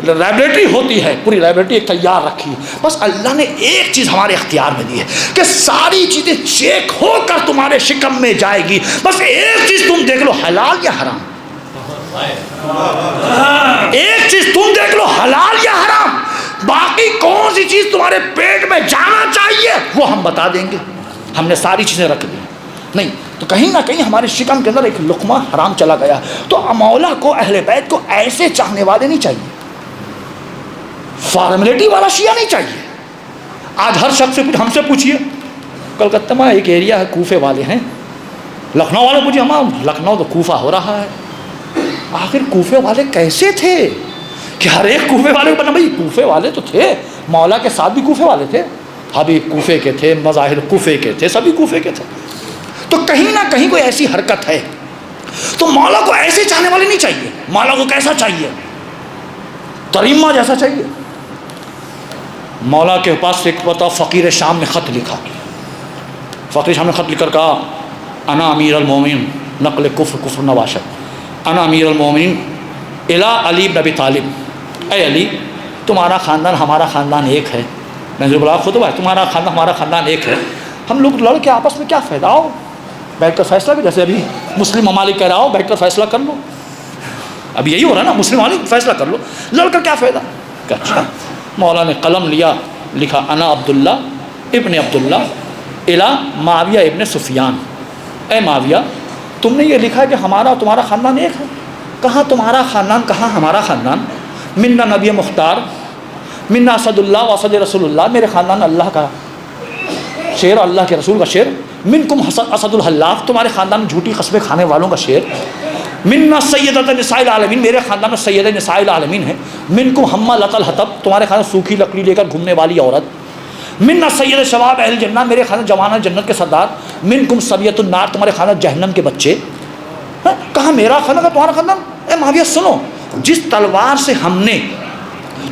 لیبریٹری ہوتی ہے، پوری لیبریٹری ایک تیار رکھی، بس اللہ نے ایک چیز ہمارے اختیار میں دی ہے کہ ساری چیزیں چیک ہو کر تمہارے شکم میں جائے گی، بس ایک چیز تم دیکھ لو، حلال یا حرام۔ ایک چیز تم دیکھ لو، حلال یا حرام، باقی کون سی چیز تمہارے پیٹ میں جانا چاہیے وہ ہم بتا دیں گے۔ ہم نے ساری چیزیں رکھ دی، نہیں تو کہیں نہ کہیں ہمارے شکم کے اندر ایک لقمہ حرام چلا گیا۔ تو مولا کو، اہل بیت کو ایسے چاہنے والے نہیں چاہیے، فارمیلٹی والا شیعہ نہیں چاہیے۔ آج ہر شخص سے ہم سے پوچھئے، کلکتہ میں ایک ایریا ہے، کوفے والے ہیں، لکھنؤ والے پوچھئے، ہمارا لکھنؤ تو کوفہ ہو رہا ہے۔ آخر کوفے والے کیسے تھے کہ ہر ایک کوفے والے کو بنا؟ بھائی کوفے والے تو تھے، مولا کے ساتھ بھی کوفے والے تھے، حبیب کوفے کے تھے، مظاہر کوفے کے تھے، سبھی کوفے کے تھے۔ تو کہیں نہ کہیں کوئی ایسی حرکت ہے۔ تو مولا کو ایسے چاہنے والے نہیں چاہیے۔ مولا کو کیسا چاہیے؟ تریمہ جیسا چاہیے۔ مولا کے پاس ایک پتا فقیر شام نے خط لکھا، فقیر شام نے خط لکھ کر کہا، انا امیر المومنین نقل کفر کفر نواشد، انا امیر المومنین الی علی بن ابی طالب، اے علی تمہارا خاندان ہمارا خاندان ایک ہے، نظر بلا خطبہ ہے، تمہارا خاندان ہمارا خاندان ایک ہے، ہم لوگ لڑ کے آپس میں کیا فائدہ؟ آؤ بیٹھ کر فیصلہ بھی، جیسے ابھی مسلم ممالک کہہ رہا ہو بیٹھ کر فیصلہ کر لو، اب یہی ہو رہا ہے نا، مسلم ممالک فیصلہ کر لو، لڑ کر کیا فائدہ؟ کہ اچھا۔ مولا نے قلم لیا، لکھا انا عبداللہ ابن عبداللہ الی معاویہ ابن سفیان، اے معاویہ تم نے یہ لکھا ہے کہ ہمارا تمہارا خاندان ایک ہے، کہاں تمہارا خاندان کہاں ہمارا خاندان؟ منا نبی مختار، منا اسد اللہ و اسد رسول اللہ، میرے خاندان اللہ کا شیر، اللہ کے رسول کا شیر، منکم اسد الحلاف، تمہارے خاندان میں جھوٹی قسمیں کھانے والوں کا شیر، منا سیدۃ نساء العالمین، میرے خاندان میں سید نساء العالمین ہے، منکم حمالۃ الحطب، تمہارے خاندان سوکھی لکڑی لے کر گھومنے والی عورت، منا سید شباب اہل جنہ، میرے خاندان جوانان جنت کے سردار، منکم سبیۃ النار، تمہارے خاندان جہنم کے بچے۔ کہاں میرا خاندان کا تمہارا خاندان؟ اے معاویہ سنو، جس تلوار سے ہم نے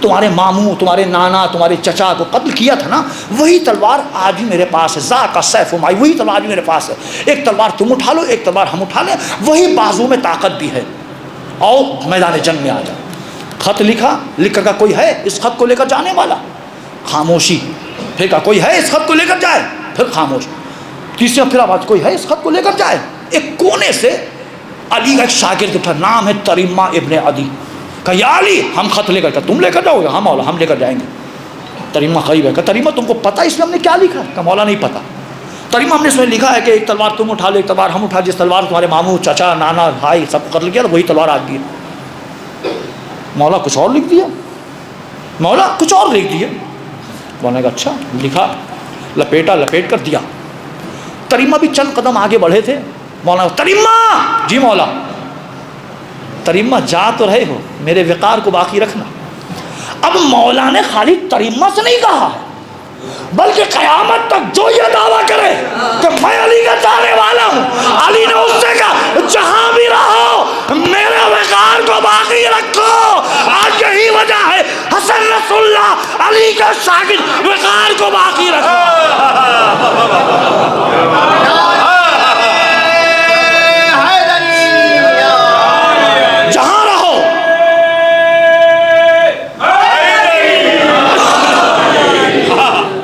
تمہارے ماموں، تمہارے نانا، تمہارے چچا کو قتل کیا تھا نا، وہی تلوار آج بھی میرے پاس ہے، ذاک السیف معی، وہی تلوار آج بھی میرے پاس ہے، ایک تلوار تم اٹھا لو، ایک تلوار ہم اٹھا لیں، وہی بازو میں طاقت بھی ہے، آؤ میدان جنگ میں آ جاؤ۔ خط لکھا، لکھ کر کوئی ہے اس خط کو لے کر جانے والا؟ خاموشی۔ پھر کہا کوئی ہے اس خط کو لے کر جائے؟ پھر خاموش۔ تیسری پھر آواز، کوئی ہے اس خط کو لے کر جائے؟ ایک کونے سے علی کا ایک شاگرد اٹھا، نام ہے تریمہ ابن عدی، کہا یا علی ہم خط لے کر، تم لے کر جاؤ گے؟ ہاں مولا ہم لے کر جائیں گے۔ تریمہ قریب ہے، کہا تریمہ تم کو پتہ اس میں ہم نے کیا لکھا؟ کہا مولا نہیں پتہ۔ تریمہ ہم نے اس میں لکھا ہے کہ ایک تلوار تم اٹھا لو، ایک تلوار ہم اٹھا، جس تلوار تمہارے ماموں، چچا، نانا، بھائی سب کو قتل کیا وہی تلوار آج بھی ہے۔ مولا کچھ اور لکھ دیا، مولا کچھ اور لکھ دیا۔ مولا نے کہا اچھا، لکھا، لپیٹا، لپیٹ کر دیا۔ تریمہ بھی چند قدم آگے بڑھے تھے، مولا تریمہ، جی مولا۔ تریمہ جا تو رہے ہو، میرے وقار کو باقی رکھنا۔ اب مولا نے خالی تریمہ سے نہیں کہا، بلکہ قیامت تک جو یہ دعویٰ کرے کہ میں علی کا چاہنے والا ہوں، علی نے اس سے کہا جہاں بھی رہو میرے وقار کو باقی رکھو۔ آج یہی وجہ ہے حسن رسول اللہ علی کا شاگرد، وقار کو باقی رکھو۔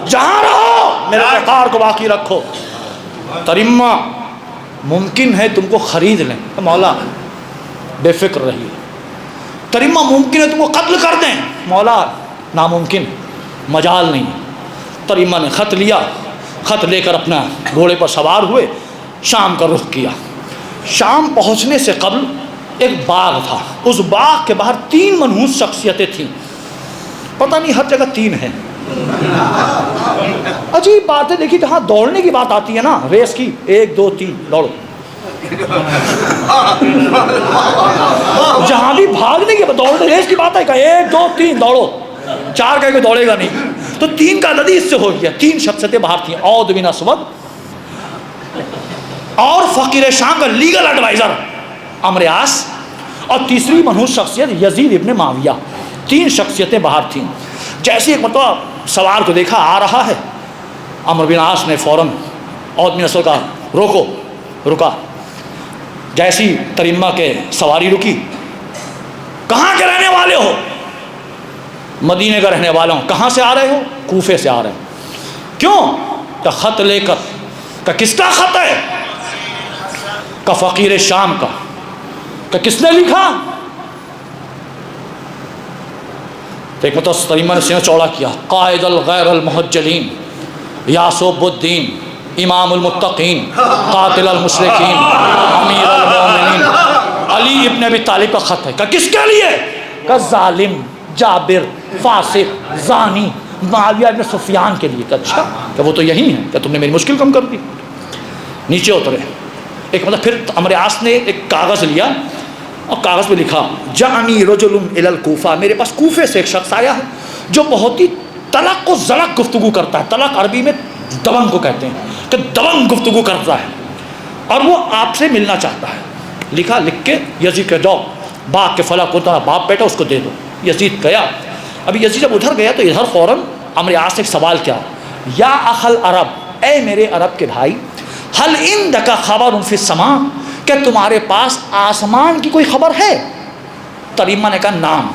جہاں رہو میرے وقار کو باقی رکھو۔ تریمہ ممکن ہے تم کو خرید لیں، مولا بے فکر رہیے۔ تریمہ ممکن ہے تم کو قتل کر دیں، مولا ناممکن، مجال نہیں۔ تریمہ نے خط لیا، خط لے کر اپنا گھوڑے پر سوار ہوئے، شام کا رخ کیا۔ شام پہنچنے سے قبل ایک باغ تھا، اس باغ کے باہر 3 منحوس شخصیتیں تھیں، پتہ نہیں ہر جگہ 3 ہیں۔ عجیب بات ہے، دیکھیے جہاں دوڑنے کی بات آتی ہے نا، ریس کی 1 2 3 دوڑو، جہاں بھی بھاگنے کی دوڑنے ریس کی بات ہے کہ 1 2 3 دوڑو، 4 کہہ کے دوڑے گا نہیں، تو 3 کا عدد اس سے ہو گیا۔ 3 شخصیتیں باہر تھیں، عود بن اسود اور فقیر شام کا لیگل ایڈوائزر عمرو عاص، اور تیسری منحوس شخصیت یزید ابن معاویہ۔ 3 شخصیتیں باہر تھیں۔ جیسے ایک مرتبہ سوار کو دیکھا آ رہا ہے، عمرو بن عاص نے فوراً عود بن اسود کا رکا۔ جیسی تریمہ کے سواری رکی، کہاں کے رہنے والے ہو؟ مدینے کا رہنے والا ہوں۔ کہاں سے آ رہے ہو؟ کوفے سے آ رہے ہیں۔ کیوں؟ کہ خط لے کر۔ کہ کس کا خط ہے؟ کہ فقیر شام کا۔ کہ کس نے لکھا؟ ایک مطلب تریمہ نے سینہ چوڑا کیا، قائد الغیر المحجلین، یاسوب الدین، امام المتقین، قاتل المشرکین، امیر المومنین، علی ابن ابی طالب کا خط ہے۔ کہ کس کے لیے؟ کہ ظالم، جابر، فاسق، زانی، معاویہ ابن سفیان کے لیے۔ کہ اچھا، کہ وہ تو یہی ہیں، کہ تم نے میری مشکل کم کر دی۔ نیچے اترے، ایک مطلب پھر عمرو عاص نے ایک کاغذ لیا اور کاغذ پہ لکھا جانی رجل الی الکوفہ، میرے پاس کوفے سے ایک شخص آیا ہے جو بہت ہی طلق و زلق گفتگو کرتا ہے۔ طلق عربی میں دبنگ کو کہتے ہیں، کہ دبنگ گفتگو کرتا ہے، اور وہ آپ سے ملنا چاہتا ہے۔ لکھا، لکھ کے یزید کے جاؤ باغ کے فلاں کو تمہارا باپ بیٹا اس کو دے دو۔ یزید گیا۔ ابھی یزید جب ادھر گیا تو ادھر فوراً عمرو عاص سے ایک سوال کیا، یا اخل عرب، اے میرے عرب کے بھائی، حل عندک خبر فی السماء، کیا تمہارے پاس آسمان کی کوئی خبر ہے؟ تریمہ نے کہا نام۔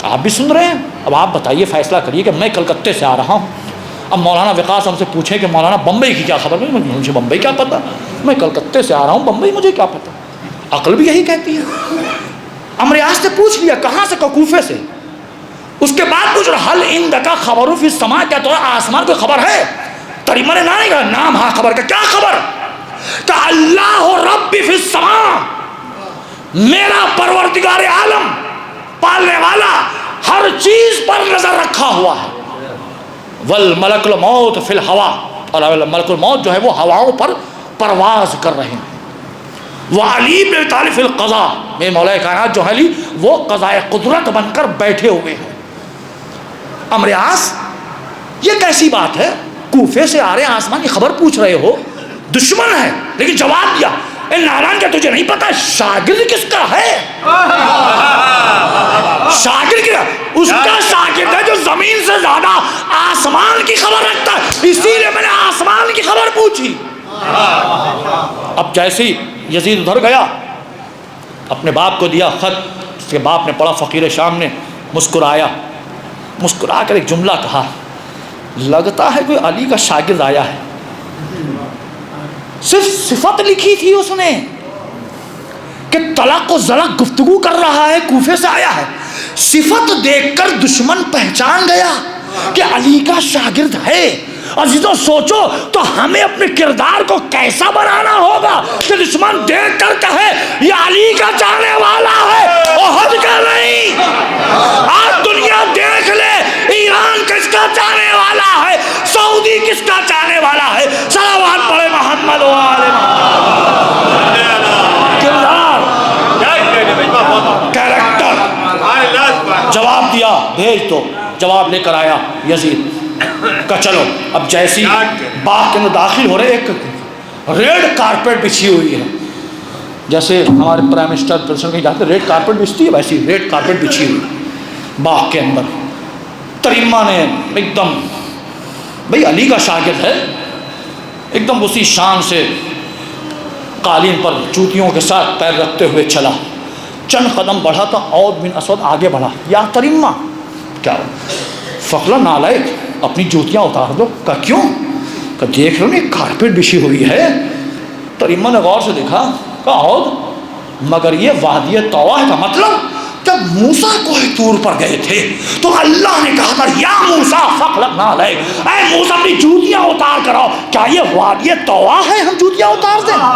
آپ بھی سن رہے ہیں، اب آپ بتائیے، فیصلہ کریے کہ میں کلکتے سے آ رہا ہوں۔ اب مولانا وقاص ہم سے پوچھیں کہ مولانا بمبئی کی کیا خبر؟ مجھے بمبئی کیا پتہ، میں کلکتے سے آ رہا ہوں، بمبئی مجھے کیا پتہ۔ عقل بھی یہی کہتی ہے۔ عمرو عاص نے پوچھ لیا کہاں سے؟ کوفے سے۔ اس کے بعد پوچھ رہا حل عندک خبر فی السماء، کیا تمہارا آسمان کوئی خبر ہے؟ تریمہ نے نہیں کہا نام، ہاں خبر کا کیا خبر؟ کہ اللہ رب فی السماء، میرا پروردگار عالم، پالنے والا، ہر چیز پر نظر رکھا ہوا ہے۔ والملک الموت فی الہوا، اور ملک الموت جو ہے وہ ہواؤں پر پرواز کر رہے ہیں۔ وعلی بن طالب فی القضاء، میرے مولا کائنات جو ہے علی وہ قضاء قدرت بن کر بیٹھے ہوئے ہیں۔ عمرو عاص یہ کیسی بات ہے؟ کوفے سے آ رہے ہیں، آسمان کی خبر پوچھ رہے ہو، دشمن ہے، لیکن جواب دیا، اے ناران کیا تجھے نہیں پتا شاگرد کس کا ہے؟ شاگرد کی اس کا شاگرد ہے جو زمین سے زیادہ آسمان کی خبر رکھتا ہے، اسی لیے میں نے آسمان کی خبر پوچھی۔ اب جیسے ہی یزید ادھر گیا، اپنے باپ کو دیا خط، اس کے باپ نے پڑھا، فقیر شام نے مسکرایا، مسکرا کر ایک جملہ کہا، لگتا ہے کوئی علی کا شاگرد آیا ہے۔ صرف صفت لکھی تھی اس نے کہ طلق و زلق گفتگو کر رہا ہے، کوفے سے آیا ہے، صفت دیکھ کر دشمن پہچان گیا کہ علی کا شاگرد ہے۔ عزیزوں سوچو تو ہمیں اپنے کردار کو کیسا بنانا ہوگا کہ دشمن دیکھ کر کہے یہ علی کا چاہنے والا ہے، احد کا نہیں۔ آج دنیا دیکھ لے ایران کس کا چاہنے والا ہے، سعودی کس کا چاہنے والا ہے۔ صلوات پڑھے محمد و آل محمد۔ کردار، کیریکٹر، جواب دیا، بھیج دو، جواب لے کر آیا یزید کہ چلو۔ اب جیسی باغ کے اندر داخل ہو رہے، ایک ریڈ کارپیٹ بچھی ہوئی ہے، جیسے ہمارے پرائم منسٹر پریزیڈنٹ کہیں جاتے ریڈ کارپیٹ بچھتی ہے، ویسی ریڈ کارپیٹ بچھی ہوئی باغ کے اندر۔ تریما نے ایک دم، بھئی علی کا شاگرد ہے، ایک دم اسی شان سے قالین پر جوتیوں کے ساتھ پیر رکھتے ہوئے چلا، چند قدم بڑھا تو عود بن اسود آگے بڑھا، یا تریما، کیا فقلہ نالائق، اپنی جوتیاں اتار دو۔ کہا کیوں؟ کہ دیکھ رہے ہو کارپیٹ بچھی ہوئی ہے۔ تریما نے غور سے دیکھا، کہا عود، مگر یہ وادی طویٰ کا مطلب جب موسیٰ کوہ طور پر گئے تھے تو اللہ نے کہا تھا یا موسیٰ فقلق نالائک، اے موسیٰ اپنی جوتیاں اتار کر آؤ۔ کیا یہ وادی طویٰ ہے ہم جوتیاں اتار دیں؟ ہم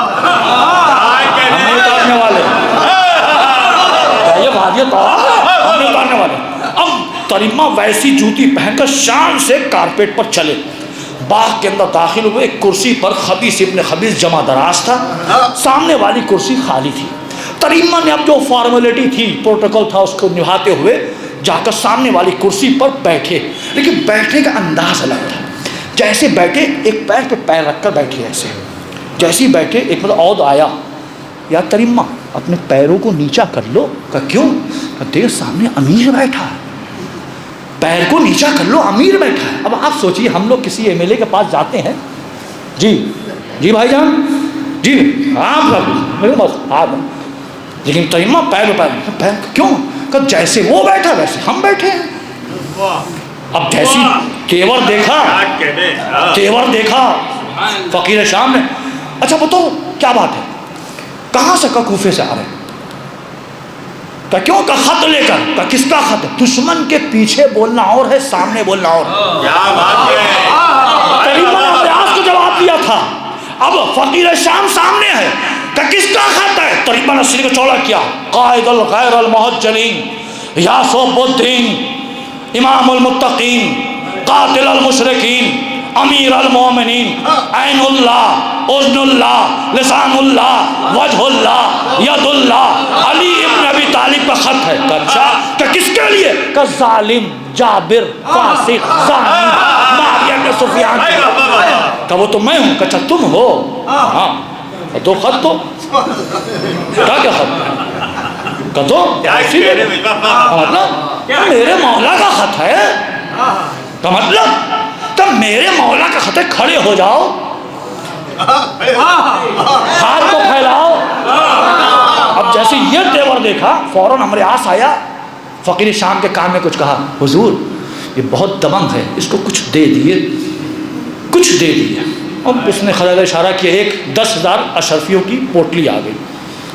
نہیں اتارنے والے۔ کیا یہ وادی طویٰ ہے؟ ہم نہیں اتارنے والے۔ اب تریما ویسی جوتی پہن کر شان سے کارپیٹ پر چلے، باغ کے اندر داخل ہوئے، ایک کرسی پر خبیث ابن خبیث جمع دراز تھا، سامنے والی کرسی خالی تھی۔ تریما نے اب جو فارمیلٹی تھی، پروٹوکول تھا، اس کو نبھاتے ہوئے جا کر سامنے والی کرسی پر بیٹھے، لیکن بیٹھنے کا انداز الگ تھا۔ جیسے بیٹھے ایک پیر پہ پیر رکھ کر بیٹھے، ایسے جیسے ہی بیٹھے ایک مطلب عود آیا، یا تریما اپنے پیروں کو نیچا کر لو۔ کہ کیوں؟ کہ دیکھ سامنے امیر بیٹھا ہے، پیر کو نیچا کر لو، امیر بیٹھا ہے۔ اب آپ سوچئے ہم لوگ کسی ایم ایل اے کے پاس جاتے ہیں، جی بھائی جان، جی آپ میرے پاس آپ، لیکن تریما پیر پیر کیوں؟ کہ جیسے وہ بیٹھا ویسے ہم بیٹھے ہیں۔ اب جیسی تیور دیکھا فقیر شام نے، اچھا بتاؤ کیا بات ہے، کہاں سے؟ کہ کوفے سے آ رہے ہیں۔ کہ کیوں؟ کہ خط لے کر۔ کہ کس کا خط ہے؟ دشمن کے پیچھے بولنا اور ہے، سامنے بولنا اور ہے۔ تریما نے ریاض کو جواب دیا تھا، اب فقیر شام سامنے ہے، کہ کس کا خط ہے؟ تریما نے سر کو چوڑا کیا، قائد الغیر المحجلین، یاسوب الدین، امام المتقین، قاتل المشرکین، امیر المومنین، عین اللہ، اذن اللہ، لسان اللہ، وجہ اللہ، ید اللہ، علی ابن ابی طالب کا خط ہے۔ اچھا، کہ کس کے لیے؟ کہ ظالم، جابر، فاسق، زانی، معاویہ بن سفیان، کہ وہ تو میں ہوں۔ کہ اچھا تم ہو؟ ہاں، دو خط دو۔ کیا خط؟ کہ دو، مطلب میرے مولا کا خط ہے، کا مطلب تو میرے مولا کا خط ہے، کھڑے ہو جاؤ، ہاتھ کو پھیلاؤ۔ اب جیسے یہ تیور دیکھا، فوراً امر عاص آیا، فقیر شام کے کان میں کچھ کہا، حضور یہ بہت دمنگ ہے، اس کو کچھ دے دیے، کچھ دے دیے۔ اب اس نے خلل اشارہ کیا، ایک 10,000 اشرفیوں کی پوٹلی آ گئی،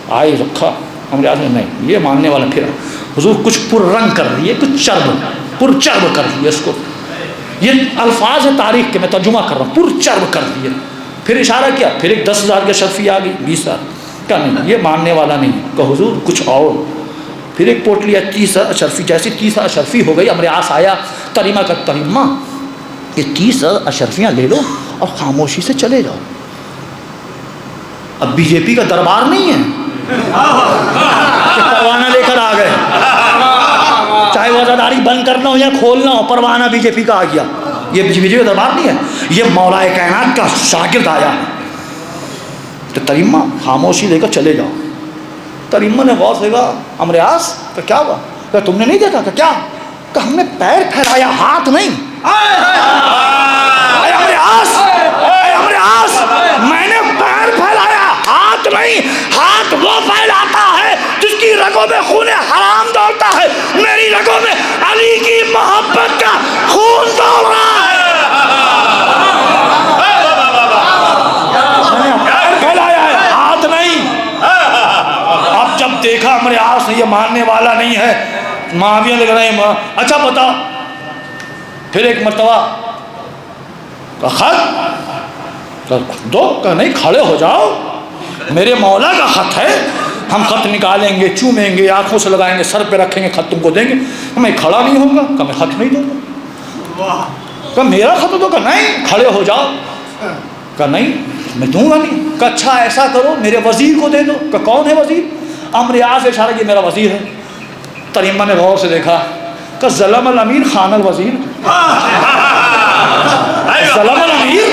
آئی رکھا، امر عاص نے نہیں یہ ماننے والا، پھر حضور کچھ پر رنگ کر دیے، کچھ چرب، پر چرب کر دیے اس کو، یہ الفاظ ہے تاریخ کے، میں ترجمہ کر رہا ہوں، پر چرب کر دیے۔ پھر اشارہ کیا، پھر ایک 10,000 کی اشرفی آ گئی، 20,000 کا نہیں یہ ماننے والا نہیں، کہ حضور کچھ اور، پھر ایک پوٹلی ہے 30,000 اشرفی، جیسی 30,000 اشرفی ہو گئی، امر عاص آیا، تریما کا تریما یہ 30,000 اشرفیاں لے لو اور خاموشی سے چلے جاؤ۔ اب بی جے پی کا دربار نہیں ہے کہ پروانہ لے کر آ گئے، چاہے وہ عزاداری بند کرنا ہو یا کھولنا ہو، پروانہ بی جے پی کا آ گیا، یہ بی جے پی کا دربار نہیں ہے، یہ مولا کائنات کا شاگرد آیا ہے۔ تو تریما خاموشی لے کر چلے جاؤ۔ تریما نے غور سے کہا، امر عاص تو کیا ہوا؟ کہ تم نے نہیں دیکھا کہ کیا؟ کہ ہم نے پیر پھیلایا، ہاتھ نہیں۔ اے عمرو عاص، میں نے پیر پھیلایا، ہاتھ نہیں۔ ہاتھ وہ پھیلاتا ہے جس کی رگوں میں خون حرام دوڑتا ہے، میری رگوں میں علی کی محبت کا خون دوڑ رہا ہے۔ میں نے پیر پھیلایا ہے، ہاتھ نہیں۔ اب جب دیکھا عمرو عاص یہ ماننے والا نہیں ہے، معاویہ لگ رہے ہیں، اچھا بتا۔ پھر ایک مرتبہ خط دو، کہ نہیں کھڑے ہو جاؤ، میرے مولا کا خط ہے، ہم خط نکالیں گے، چومیں گے، آنکھوں سے لگائیں گے، سر پہ رکھیں گے، خط تم کو دیں گے۔ میں کھڑا نہیں ہوں گا، کہ میں خط نہیں دوں گا۔ کہ میرا خط دو، کہ نہیں کھڑے ہو جاؤ، کہ نہیں میں دوں گا نہیں۔ کہ اچھا ایسا کرو میرے وزیر کو دے دو۔ کہ کون ہے وزیر؟ عمرو عاص سے اشارہ، یہ میرا وزیر ہے۔ تریمہ نے غور سے دیکھا کہ ظلم الامیر خان الوزیر، ظلم الامیر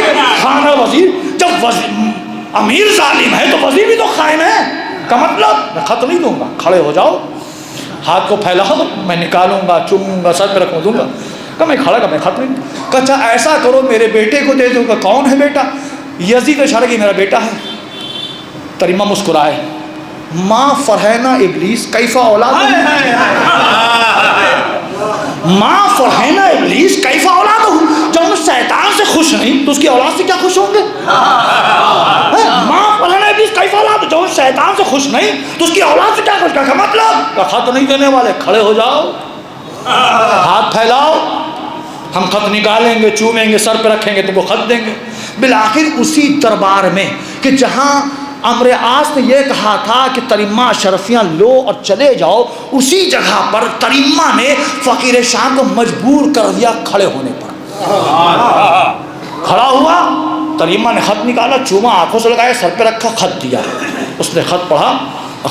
خان الوزیر، جب امیر ظالم ہے تو وزیر بھی تو خائن ہے، کا مطلب میں خط نہیں دوں گا، کھڑے ہو جاؤ، ہاتھ کو پھیلاؤ، میں نکالوں گا، چوموں گا، سر پہ رکھوں دوں گا۔ کہ میں کھڑا، کہ میں خط نہیں۔ کہ اچھا ایسا کرو میرے بیٹے کو دے دو۔ کہ کون ہے بیٹا؟ یزید اشارہ کہ میرا بیٹا ہے۔ تریمہ مسکرائے، ماں فرحینہ ابلیس کیفا اولاد، ماں فرحینہ ابلیس کیفا اولاد، جب ہم شیطان سے خوش نہیں تو اس کی اولاد سے کیا خوش ہوں گے؟ ماں فرحینہ ابلیس کیفا اولاد، جب ہم شیطان سے خوش نہیں تو اس کی اولاد سے کیا خوش؟ کیا مطلب؟ کہ خط نہیں دینے والے، کھڑے ہو جاؤ، ہاتھ پھیلاؤ، ہم خط نکالیں گے، چومیں گے، سر پہ رکھیں گے، تم کو خط دیں گے۔ بالآخر اسی دربار میں کہ جہاں عمرو عاص نے یہ کہا تھا کہ تریمہ اشرفیاں لو اور چلے جاؤ، اسی جگہ پر تریمہ نے فقیر شام کو مجبور کر دیا کھڑے ہونے پر۔ کھڑا ہوا، تریمہ نے خط نکالا، چوما، آنکھوں سے لگایا، سر پہ رکھا، خط دیا۔ اس نے خط پڑھا،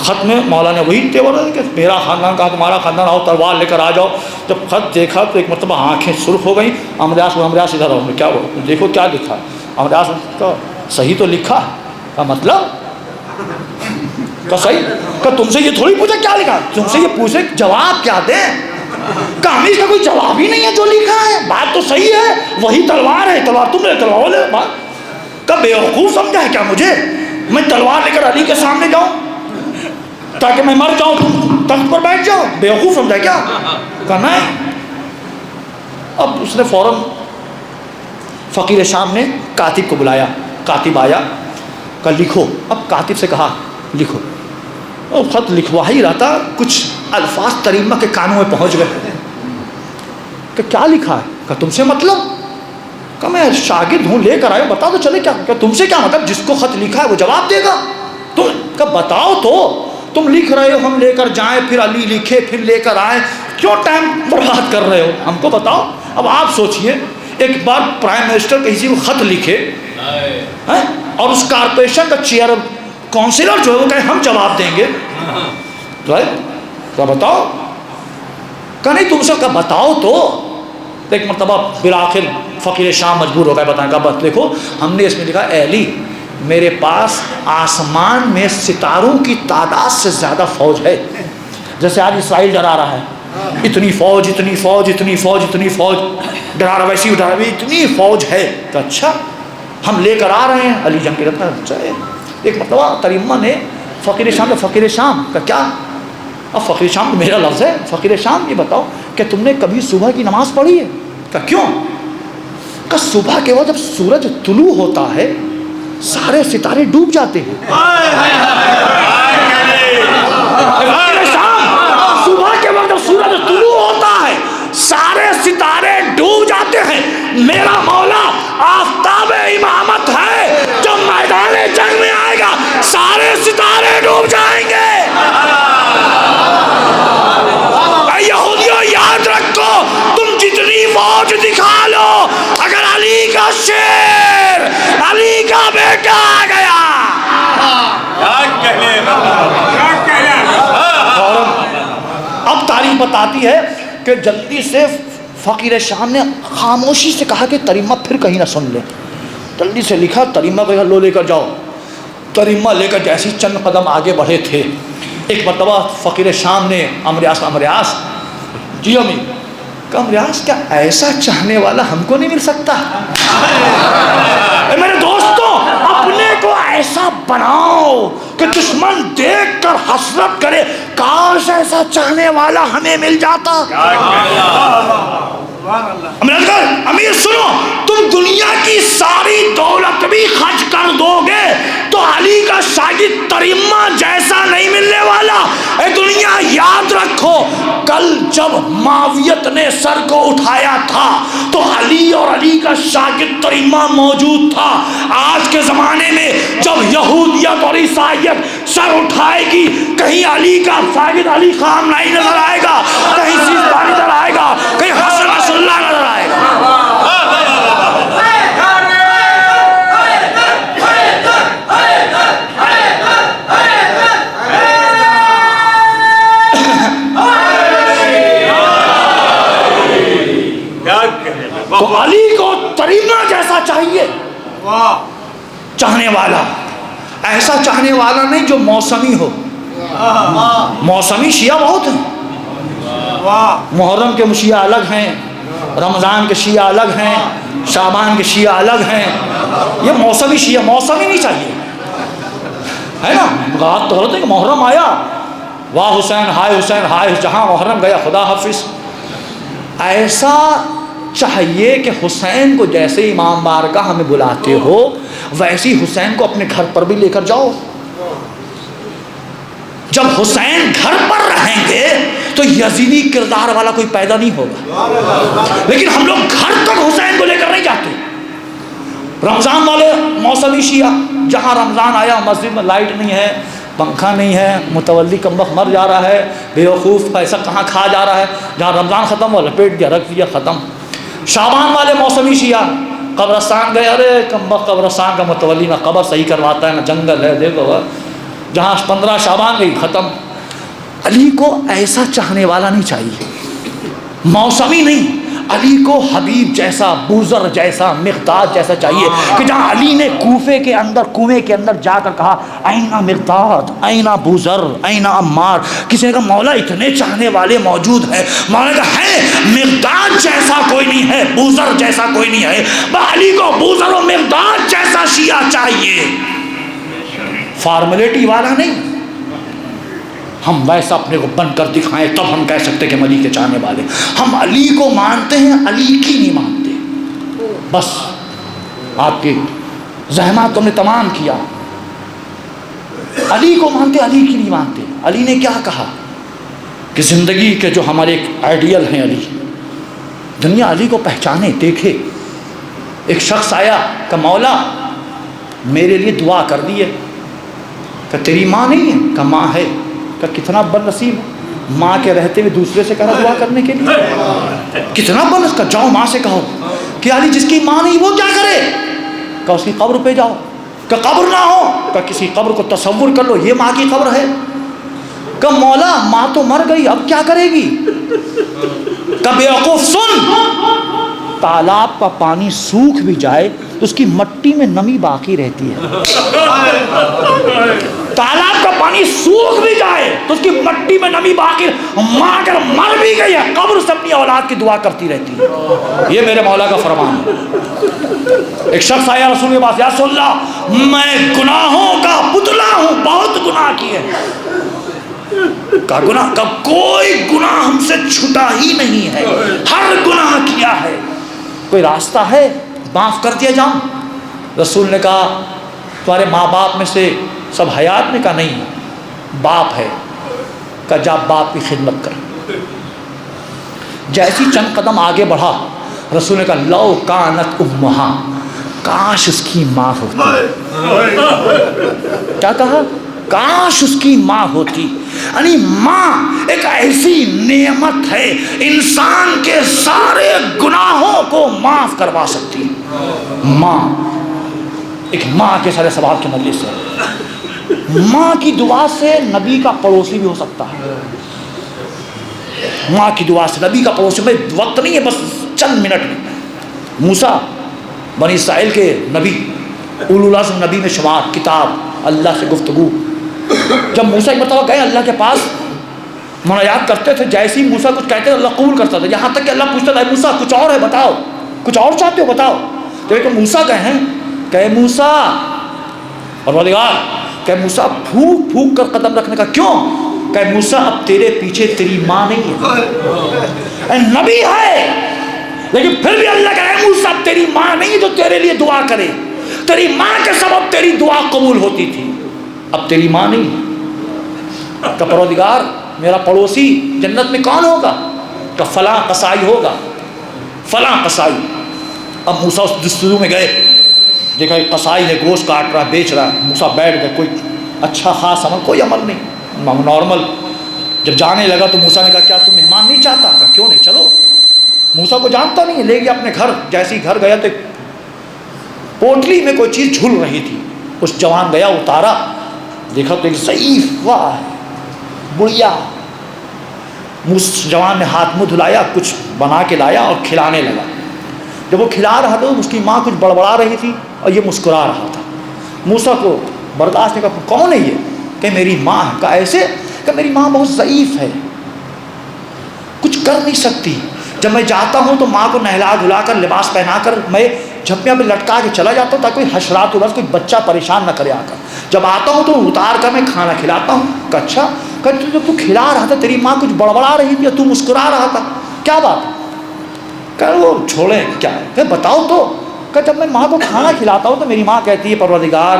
خط میں مولا نے وہی تیور ہے کہ میرا خاندان کہا تمہارا خاندان، آؤ تلوار لے کر آ جاؤ۔ جب خط دیکھا تو ایک مرتبہ آنکھیں سرخ ہو گئیں۔ عمرو عاص ادھر آؤ، کیا دیکھو کیا لکھا؟ عمرو عاص کا صحیح تو لکھا کا مطلب کہ صحیح، کہ تم سے یہ تھوڑی پوچھا کیا لکھا، تم سے یہ پوچھے جواب کیا دیں؟ کہ ہمیں اس کا کوئی جواب ہی نہیں ہے، جو لکھا ہے بات تو صحیح ہے، وہی تلوار ہے، تلوار تم لے، تلوار لے۔ بات کہ بیوقوف سمجھا ہے کیا مجھے؟ میں تلوار لے کر علی کے سامنے جاؤں تاکہ میں مر جاؤں، تم تخت پر بیٹھ جاؤ؟ بیوقوف سمجھا کیا؟ کہ نہیں۔ اب اس نے فوراً فقیر شام نے کاتب کو بلایا، کاتب آیا، کہ لکھو۔ اب کاتب سے کہا لکھو، اور خط لکھوا ہی رہا تھا، کچھ الفاظ تریمہ کے کانوں میں پہنچ گئے کہ کیا لکھا ہے؟ کہ تم سے مطلب؟ کہ میں شاگرد ہوں، لے کر آئے، بتا تو چلے کیا؟ کہ تم سے کیا مطلب؟ جس کو خط لکھا ہے وہ جواب دے گا، تم کہ بتاؤ تو، تم لکھ رہے ہو ہم لے کر جائیں، پھر علی لکھے پھر لے کر آئیں، کیوں ٹائم برباد کر رہے ہو؟ ہم کو بتاؤ۔ اب آپ سوچئے ایک بار پرائم منسٹر کسی کو خط لکھے اور اس کارپوریشن کا چیئر کونسلر جو ہے وہ کہے ہم جواب دیں گے، کیا بتاؤ؟ کہ نہیں تم سے، کہ بتاؤ تو۔ ایک مرتبہ بالآخر فقیر شام مجبور ہو گئے بتائیں کا بات دیکھو، ہم نے اس میں لکھا اے علی میرے پاس آسمان میں ستاروں کی تعداد سے زیادہ فوج ہے، جیسے آج اسرائیل ڈرا رہا ہے، اتنی فوج اتنی فوج اتنی فوج اتنی فوج ڈرا رہا، ویسی ڈرا رہا، اتنی فوج ہے۔ تو اچھا ہم لے کر آ رہے ہیں، علی جنگ کے رہتا ہے۔ ایک مرتبہ تریمہ نے فقیر شام کا، فقیر شام کا کیا؟ اب فقیر شام میرا لفظ ہے، فقیر شام یہ بتاؤ کہ تم نے کبھی صبح کی نماز پڑھی ہے؟ کہ کیوں؟ کہ صبح کے وقت جب سورج طلوع ہوتا ہے سارے ستارے ڈوب جاتے ہیں۔ صبح کے وقت جب سورج طلوع ہوتا ہے سارے ستارے ڈوب جاتے ہیں، میرا مولا آفتاب امامت ہے، جب میدان جنگ میں آئے گا سارے ستارے ڈوب جائیں گے۔ اے یہودیوں یاد رکھو، تم جتنی فوج دکھا لو، اگر علی کا شیر علی کا بیٹا آ گیا، اب تاریخ بتاتی ہے کہ جلدی سے فقیر شام نے خاموشی سے کہا کہ تریمہ پھر کہیں نہ سن لے، جلدی سے لکھا تریمہ کو لو لے کر جاؤ۔ تریمہ لے کر جیسی چند قدم آگے بڑھے تھے، ایک مرتبہ فقیر شام نے عمرو عاص جی امیر. کم ریاض کیا ایسا چاہنے والا ہم کو نہیں مل سکتا؟ میرے دوستوں اپنے کو ایسا بناؤ کہ دشمن دیکھ کر حسرت کرے کاش ایسا چاہنے والا ہمیں مل جاتا. امیر سنو، تم دنیا کی ساری دولت بھی خرچ کر دو گے تو علی کا شاگرد تریما جیسا نہیں ملنے والا. اے دنیا یاد رکھو، کل جب معاویت نے سر کو اٹھایا تھا تو علی اور علی کا شاگرد تریما موجود تھا. آج کے زمانے میں جب یہودیت اور عیسائیت سر اٹھائے گی، کہیں علی کا شاگرد علی خان نہیں نظر آئے گا، کہیں سیزدہ نظر آئے گا، کہیں حسن رسول اللہ نظر آئے گا. تو علی کو تریما جیسا چاہیے، چاہنے والا. ایسا چاہنے والا نہیں جو موسمی ہو. موسمی شیعہ بہت ہیں. محرم کے شیعہ الگ ہیں، رمضان کے شیعہ الگ ہیں، شعبان کے شیعہ الگ ہیں. یہ موسمی شیعہ، موسمی نہیں چاہیے، ہے نا. بات تو غلط ہے کہ محرم آیا واہ حسین ہائے حسین ہائے، جہاں محرم گیا خدا حافظ. ایسا چاہیے کہ حسین کو جیسے امام بارگاہ ہمیں بلاتے ہو ویسی حسین کو اپنے گھر پر بھی لے کر جاؤ. جب حسین گھر پر رہیں گے تو یزیدی کردار والا کوئی پیدا نہیں ہوگا. لیکن ہم لوگ گھر تک حسین کو لے کر نہیں جاتے. رمضان والے موسمی شیعہ، جہاں رمضان آیا مسجد میں لائٹ نہیں ہے، پنکھا نہیں ہے، متولی کمبخت مر جا رہا ہے، بیوقوف پیسہ کہاں کھا جا رہا ہے، جہاں رمضان ختم ہوا لپیٹ دیا، رکھ دیا، ختم. شعبان والے موسمی شیعہ قبرستان گئے، ارے کمبخت قبرستان کا متولی نہ قبر صحیح کرواتا ہے نہ جنگل ہے، دیکھو جہاں 15 شعبان گئی ختم. علی کو ایسا چاہنے والا نہیں چاہیے، موسمی نہیں. علی کو حبیب جیسا، بوذر جیسا، مقداد جیسا چاہیے کہ جہاں علی نے کوفے کے اندر کنویں کے اندر جا کر کہا اینا مقداد، اینا بوذر، اینا عمار. کسی نے کہا مولا اتنے چاہنے والے موجود ہیں. مولا نے کہا ہے مقداد جیسا کوئی نہیں ہے، بوذر جیسا کوئی نہیں ہے. علی کو بوذر و مقداد جیسا شیعہ چاہیے، فارمیلٹی والا نہیں. ہم ویسا اپنے کو بن کر دکھائیں تب ہم کہہ سکتے کہ ہم علی کے چاہنے والے. ہم علی کو مانتے ہیں، علی کی نہیں مانتے. بس آپ کے زحمات ہم نے تمام کیا. علی کو مانتے، علی کی نہیں مانتے. علی نے کیا کہا کہ زندگی کے جو ہمارے ایک آئیڈیل ہیں علی، دنیا علی کو پہچانے دیکھے. ایک شخص آیا کہ مولا میرے لیے دعا کر دیے. کہ تیری ماں نہیں ہے؟ کہ ماں ہے. کہ کتنا بد نصیب، ماں کے رہتے ہوئے دوسرے سے کہا دعا کرنے کے لیے، کتنا بد نصیب. جاؤ ماں سے کہو کہ علی جس کی ماں نہیں وہ کیا کرے؟ کہ اس کی قبر پہ جاؤ. کہ قبر نہ ہو، کہ کسی قبر کو تصور کر لو یہ ماں کی قبر ہے. کہ مولا ماں تو مر گئی اب کیا کرے گی؟ کہ بیوقوف سن، تالاب کا پانی سوکھ بھی جائے تو اس کی مٹی میں نمی باقی رہتی ہے. تالاب کا پانی سوکھ بھی جائے تو اس کی مٹی میں نمی باقی. ماں اگر مر بھی گئی ہے قبر سے اپنی اولاد کی دعا کرتی رہتی ہے. یہ میرے مولا کا فرمان ہے. ایک شخص آیا رسول کے پاس، یا رسول اللہ میں گناہوں کا پتلا ہوں، بہت گناہ کیے. کہا گناہ کا کوئی گناہ ہم سے چھٹا ہی نہیں ہے، ہر گناہ کیا ہے. کوئی راستہ ہے معاف کر دیا جاؤں؟ رسول نے کہا تمہارے ماں باپ میں سے سب حیات؟ نے کہا نہیں، باپ ہے. کہا جا باپ کی خدمت کر. جیسی چند قدم آگے بڑھا رسول نے کہا لو کانت امہا، کاش اس کی ماں ہوتی. کیا کہا؟ کاش اس کی ماں ہوتی. یعنی ماں ایک ایسی نعمت ہے انسان کے سارے گناہوں کو معاف کروا سکتی ہے. ماں ایک ماں کے سارے ثواب کے مجلس ہے. ماں کی دعا سے نبی کا پڑوسی بھی ہو سکتا ہے. ماں کی دعا سے نبی کا پڑوسی. میں وقت نہیں ہے، بس چند منٹ میں. موسیٰ بنی اسرائیل کے نبی، اولو العزم نبی میں شمار، کتاب، اللہ سے گفتگو. جب موسیٰ ایک مرتبہ گئے اللہ کے پاس مناجات کرتے تھے، جیسے ہی موسیٰ کچھ کہتے تھے اللہ قبول کرتا تھا، یہاں تک کہ اللہ پوچھتا تھا اے موسیٰ کچھ اور ہے بتاؤ، کچھ اور چاہتے ہو بتاؤ. تو ایک موسیٰ کہیں کہ موسیٰ، پروردگار کہ موسیٰ پھونک پھونک کر قدم رکھنے کا کیوں؟ کہ موسیٰ اب تیرے پیچھے تیری ماں نہیں ہے، نبی ہے لیکن پھر بھی اللہ کہے موسیٰ اب تیری ماں نہیں جو تیرے لیے دعا کرے، تیری ماں کے سبب تیری دعا قبول ہوتی تھی، اب تیری ماں نہیں ہے. کہ پروردگار میرا پڑوسی جنت میں کون ہوگا؟ کہ فلاں قصائی ہوگا، فلاں قصائی. اب موسیٰ اس جستجو میں گئے، دیکھا ایک قصائی ہے گوشت کاٹ رہا بیچ رہا. موسیٰ بیٹھ گئے، کوئی اچھا خاص عمل، کوئی عمل نہیں، نارمل. جب جانے لگا تو موسیٰ نے کہا کیا تم مہمان نہیں چاہتا؟ کہا کیوں نہیں، چلو. موسیٰ کو جانتا نہیں ہے، لے گیا اپنے گھر. جیسے ہی گھر گیا تو پوٹلی میں کوئی چیز جھل رہی تھی، اس جوان گیا اتارا، دیکھا تو ایک ضعیف واہ بڑھیا. جوان نے ہاتھ منہ دھلایا، کچھ بنا کے لایا اور کھلانے لگا. جب وہ کھلا رہا تھا اس کی ماں کچھ بڑبڑا رہی تھی اور یہ مسکرا رہا تھا. موسیٰ کو برداشت نہیں، کہا کون ہے یہ؟ کہ میری ماں ہے. کہا ایسے؟ کہ میری ماں بہت ضعیف ہے، کچھ کر نہیں سکتی. جب میں جاتا ہوں تو ماں کو نہلا دھلا کر لباس پہنا کر میں جھپیاں پہ لٹکا کے چلا جاتا ہوں تاکہ کوئی حشرات وغیرہ کوئی بچہ پریشان نہ کرے آ کر. جب آتا ہوں تو اتار کر میں کھانا کھلاتا ہوں. کہ اچھا، کہ جب تو کھلا رہا تھا تیری ماں کچھ بڑبڑا رہی تھی اور تو مسکرا رہا تھا، کیا بات ہے؟ کہ وہ چھوڑیں کیا ہے، کہ بتاؤ تو. کہ جب میں ماں کو کھانا کھلاتا ہوں تو میری ماں کہتی ہے پروردگار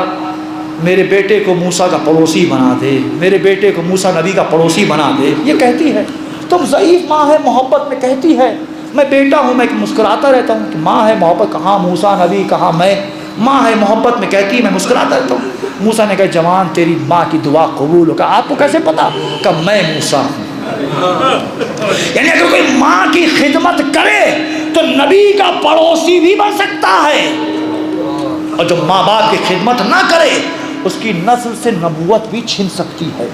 میرے بیٹے کو موسیٰ کا پڑوسی بنا دے، میرے بیٹے کو موسیٰ نبی کا پڑوسی بنا دے. یہ کہتی ہے. تم ضعیف ماں ہے، محبت میں کہتی ہے میں بیٹا ہوں، میں مسکراتا رہتا ہوں. کہ ماں ہے محبت، کہاں موسیٰ نبی کہاں میں، ماں ہے محبت میں کہتی ہے میں مسکراتا رہتا ہوں. موسیٰ نے کہا جوان تیری ماں کی دعا قبول ہو. کہا آپ کو کیسے پتا؟ کہ میں موسیٰ ہوں. یعنی اگر کوئی ماں کی خدمت کرے تو نبی کا پڑوسی بھی بن سکتا ہے، اور جو ماں باپ کی خدمت نہ کرے اس کی نسل سے نبوت بھی چھن سکتی ہے.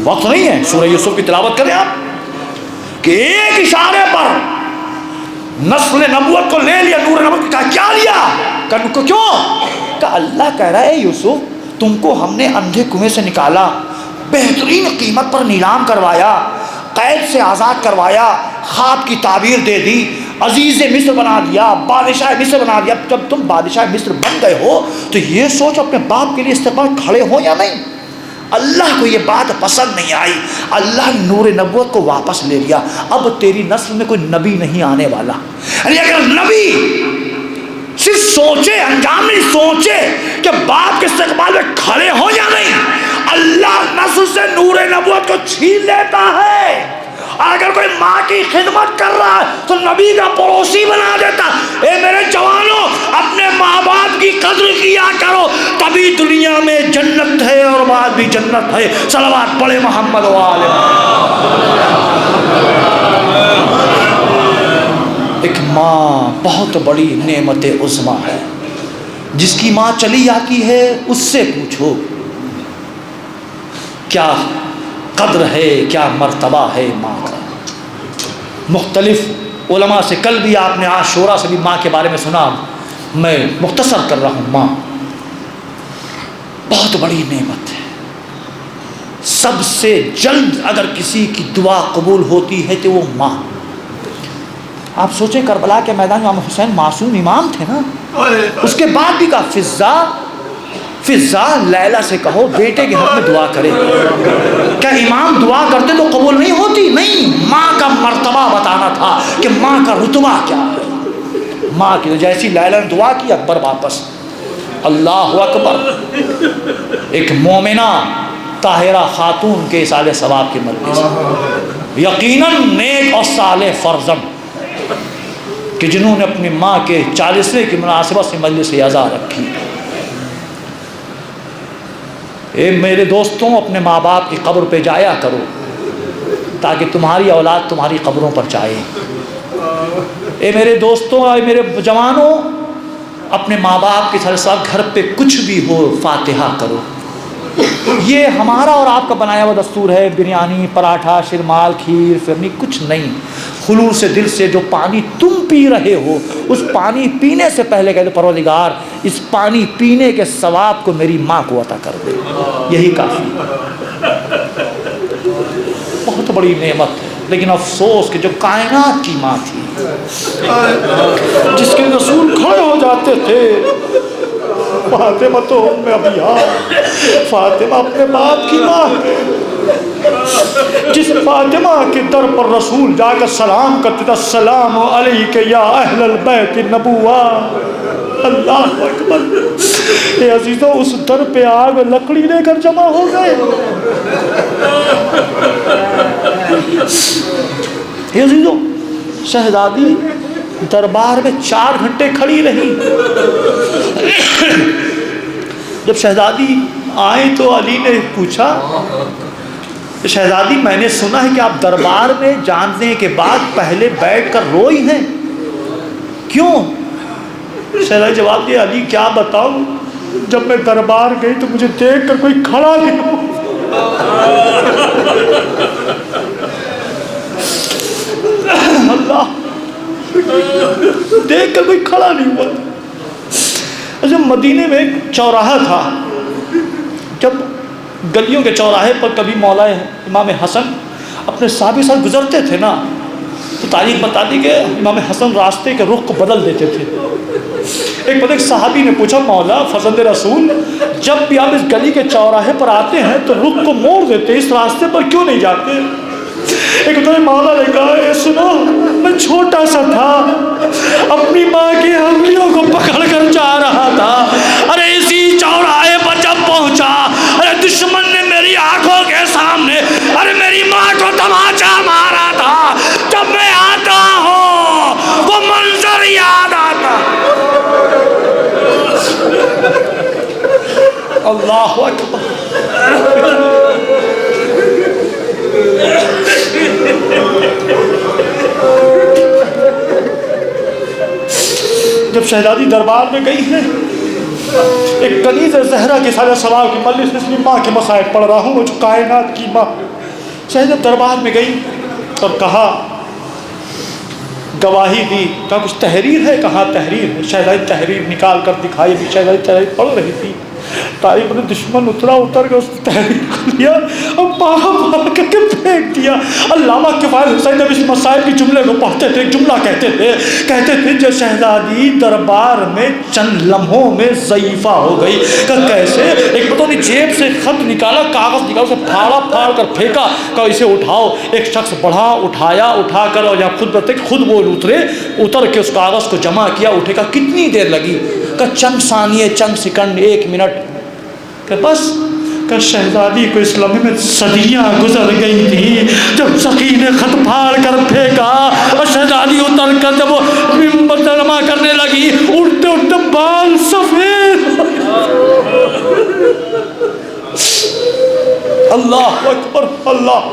وقت نہیں ہے، سورہ یوسف کی تلاوت کریں آپ کہ ایک اشارے پر نسل نبوت کو لے لیا، نور نبوت کا کیا لیا؟ کہ کیوں؟ کہ اللہ کہہ رہا ہے یوسف تم کو ہم نے اندھے کنویں سے نکالا، بہترین قیمت پر نیلام کروایا، قید سے آزاد کروایا، خواب کی تعبیر دے دی، عزیز مصر بنا دیا، بادشاہ مصر بنا دیا. جب تم بادشاہ مصر بن گئے ہو تو یہ سوچ اپنے باپ کے لیے استقبال کھڑے ہو یا نہیں. اللہ کو یہ بات پسند نہیں آئی، اللہ نے نور نبوت کو واپس لے لیا. اب تیری نسل میں کوئی نبی نہیں آنے والا. یعنی اگر نبی صرف سوچے، انجام نہیں سوچے کہ باپ کے استقبال میں کھڑے ہو یا نہیں، اللہ نسل سے نور نبوت کو چھین لیتا ہے. اور اگر کوئی ماں کی خدمت کر رہا ہے تو نبی کا پڑوسی بنا دیتا. اے میرے جوانوں اپنے ماں باپ کی قدر کیا کرو، تبھی دنیا میں جنت ہے اور بعد بھی جنت ہے. صلوات پڑھے محمد وآلہ. ایک ماں بہت بڑی نعمت عظمیٰ ہے. جس کی ماں چلی جاتی ہے اس سے پوچھو کیا قدر ہے، کیا مرتبہ ہے ماں کا. مختلف علماء سے کل بھی آپ نے عاشورہ سے بھی ماں کے بارے میں سنا، میں مختصر کر رہا ہوں. ماں بہت بڑی نعمت ہے. سب سے جلد اگر کسی کی دعا قبول ہوتی ہے تو وہ ماں. آپ سوچیں کربلا کے میدان میں امام حسین معصوم امام تھے نا، اس کے بعد بھی کہا فضا لیلا سے کہو بیٹے کے حق میں دعا کرے. کیا امام دعا کرتے تو قبول نہیں ہوتی؟ نہیں، ماں کا مرتبہ بتانا تھا کہ ماں کا رتبہ کیا ہے. ماں کی جیسی لیلا نے دعا کی اکبر واپس. اللہ اکبر. ایک مومنہ طاہرہ خاتون کے اصالِ ثواب کے مرکز سے یقیناً نیک اور صالح فرزند کہ جنہوں نے اپنی ماں کے 40ویں کی مناسبت سے مجلس عزا رکھی. اے میرے دوستوں اپنے ماں باپ کی قبر پہ جایا کرو تاکہ تمہاری اولاد تمہاری قبروں پر جائے. اے میرے دوستوں، اے میرے جوانوں، اپنے ماں باپ کے ساتھ گھر پہ کچھ بھی ہو فاتحہ کرو. یہ ہمارا اور آپ کا بنایا ہوا دستور ہے. بریانی، پراٹھا، شرمال، کھیر، فرنی کچھ نہیں. خلوص سے دل سے جو پانی تم پی رہے ہو اس پانی پینے سے پہلے کہتے پروردگار اس پانی پینے کے ثواب کو میری ماں کو عطا کر دے. یہی کافی. بڑی نعمت ہے، لیکن افسوس کہ جو کائنات کی ماں تھی، جس کے رسول کھڑے ہو جاتے تھے، فاطمہ تو ام ابیہا، فاطمہ اپنے باپ کی ماں ہے، جس فاطمہ کے در پر رسول جا کر سلام کرتے تھے، السلام علیک یا اہل البیت النبوہ۔ اللہ اکبر، اے عزیزو، اس در پہ آگ لکڑی لے کر جمع ہو گئے۔ اے عزیزو، شہزادی دربار میں 4 گھنٹے کھڑی رہی۔ جب شہزادی آئی تو علی نے پوچھا، شہزادی میں نے سنا ہے کہ آپ دربار میں جانے کے بعد پہلے بیٹھ کر روئی ہیں، کیوں؟ شہزادی جواب دیا، علی کیا بتاؤں، جب میں دربار گئی تو مجھے دیکھ کر کوئی کھڑا نہیں ہو۔ اللہ، دیکھ کر کوئی کھڑا نہیں ہوا۔ اچھا، مدینے میں ایک چوراہا تھا، جب گلیوں کے چوراہے پر کبھی مولا امام حسن اپنے صحابی ساتھ گزرتے تھے نا، تو تاریخ بتاتی کہ امام حسن راستے کے رخ کو بدل دیتے تھے۔ ایک صحابی نے پوچھا، مولا فرزند رسول، جب بھی آپ اس گلی کے چوراہے پر آتے ہیں تو رخ کو موڑ دیتے، اس راستے پر کیوں نہیں جاتے؟ ایک مولا نے کہا، اے سنو، میں چھوٹا سا تھا، اپنی ماں کی انگلیوں کو پکڑ کر جا رہا تھا، ارے اسی چوراہے پر جب پہنچا، ارے دشمن نے میری آنکھوں کے سامنے ارے میری ماں کو تماچا مارا تھا، جب میں آتا ہوں وہ منظر یاد آتا۔ اللہ اکبر۔ جب شہزادی دربار میں گئی ہے، ایک کنیز زہرا کے سارے سوال کی مجلس میں ماں کے مسائل پڑھ رہا ہوں، وہ جو کائنات کی ماں۔ شہزادی دربار میں گئی اور کہا، گواہی دی، کہا کچھ تحریر ہے؟ کہاں تحریر ہے؟ شہزادی تحریر نکال کر دکھائی، بھی شہزادی تحریر پڑھ رہی تھی۔ تاریخ نے دشمن اتر کے اس تحریر کو لیا اور پارا کر کے پھینک دیا۔ علامہ کفایت حسین جب اس مسائل کی جملے کو پڑھتے تھے، ایک جملہ کہتے تھے جو شہزادی دربار میں چند لمحوں میں ضعیفہ ہو گئی۔ کہ کیسے؟ ایک پتہ نہیں جیب سے خط نکالا، کاغذ نکالا، اسے پھاڑ کر پھینکا، کہا اسے اٹھاؤ۔ ایک شخص بڑھا، اٹھا کر، اور یہاں خود بتائے خود وہ اتر کے اس کاغذ کو جمع کیا، اٹھے گا کتنی دیر لگی؟ کہ چند ثانیے، چند سیکنڈ، 1 منٹ، کہ بس۔ کہ شہزادی کو اس لمحے میں صدیاں گزر گئی تھی، جب سخی نے خط پھاڑ کر پھینکا اور شہزادی اتر کر جب وہ منبر جمع کرنے لگی، اٹھتے اٹھتے بال سفید۔ اللہ اکبر، اللہ۔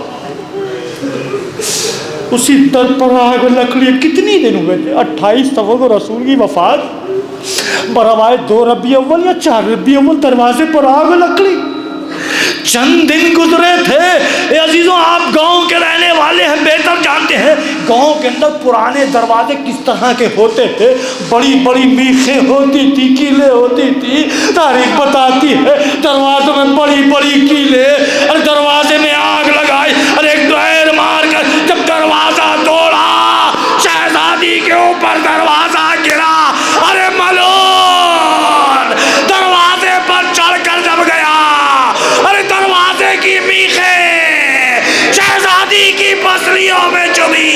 اسی در پر آگ لکڑی، کتنی دن ہوئے تھے؟ 28 صفر کو رسول کی وفات، بروایت 2 ربیع اول یا 4 ربیع اول دروازے پر آگ لکڑی، چند دن گزرے تھے۔ اے عزیزوں، آپ گاؤں کے رہنے والے ہیں، بہتر جانتے ہیں گاؤں کے اندر پرانے دروازے کس طرح کے ہوتے تھے۔ بڑی بڑی میخیں ہوتی تھی، کیلیں ہوتی تھی۔ تاریخ بتاتی ہے دروازوں میں بڑی بڑی کیلیں، اور دروازے میں آگ لگائی، اور ایک ڈرائر مار کر جب دروازہ توڑا، شہزادی کے اوپر دروازہ گرا۔ ارے ملعون دروازے پر چڑھ کر جب گیا، ارے دروازے کی میخیں شہزادی کی پسلیوں میں چبھی۔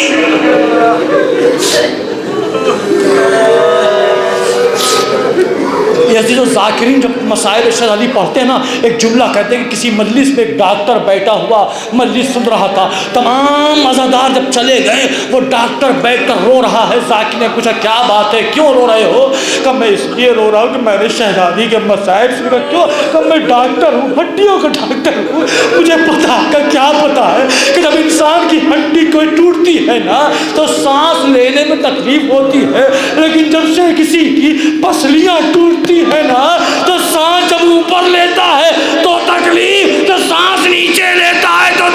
یہ عزیز و ذاکرین جب مسائل شہزادی پڑھتے ہیں نا، ایک جملہ کہتے ہیں کہ کسی مجلس میں ایک ڈاکٹر بیٹھا ہوا مجلس سن رہا تھا، تمام عزادار جب چلے گئے، وہ ڈاکٹر بیٹھ کر رو رہا ہے۔ ذاکر نے پوچھا کیا بات ہے، کیوں رو رہے ہو؟ کہ میں اس لیے رو رہا ہوں کہ میں نے شہزادی کے مسائل سن کر۔ کیوں؟ کہ میں ڈاکٹر ہوں، ہڈیوں کا ڈاکٹر ہوں، مجھے پتا ہے کہ کیا پتا ہے کہ جب انسان کی ہڈی کوئی ٹوٹتی ہے نا تو سانس لینے میں تکلیف ہوتی ہے، لیکن جب سے کسی کی پسلیاں ٹوٹتی ہے نا تو سانس جب اوپر لیتا ہے تو تکلیف، جو سانس نیچے لیتا ہے تو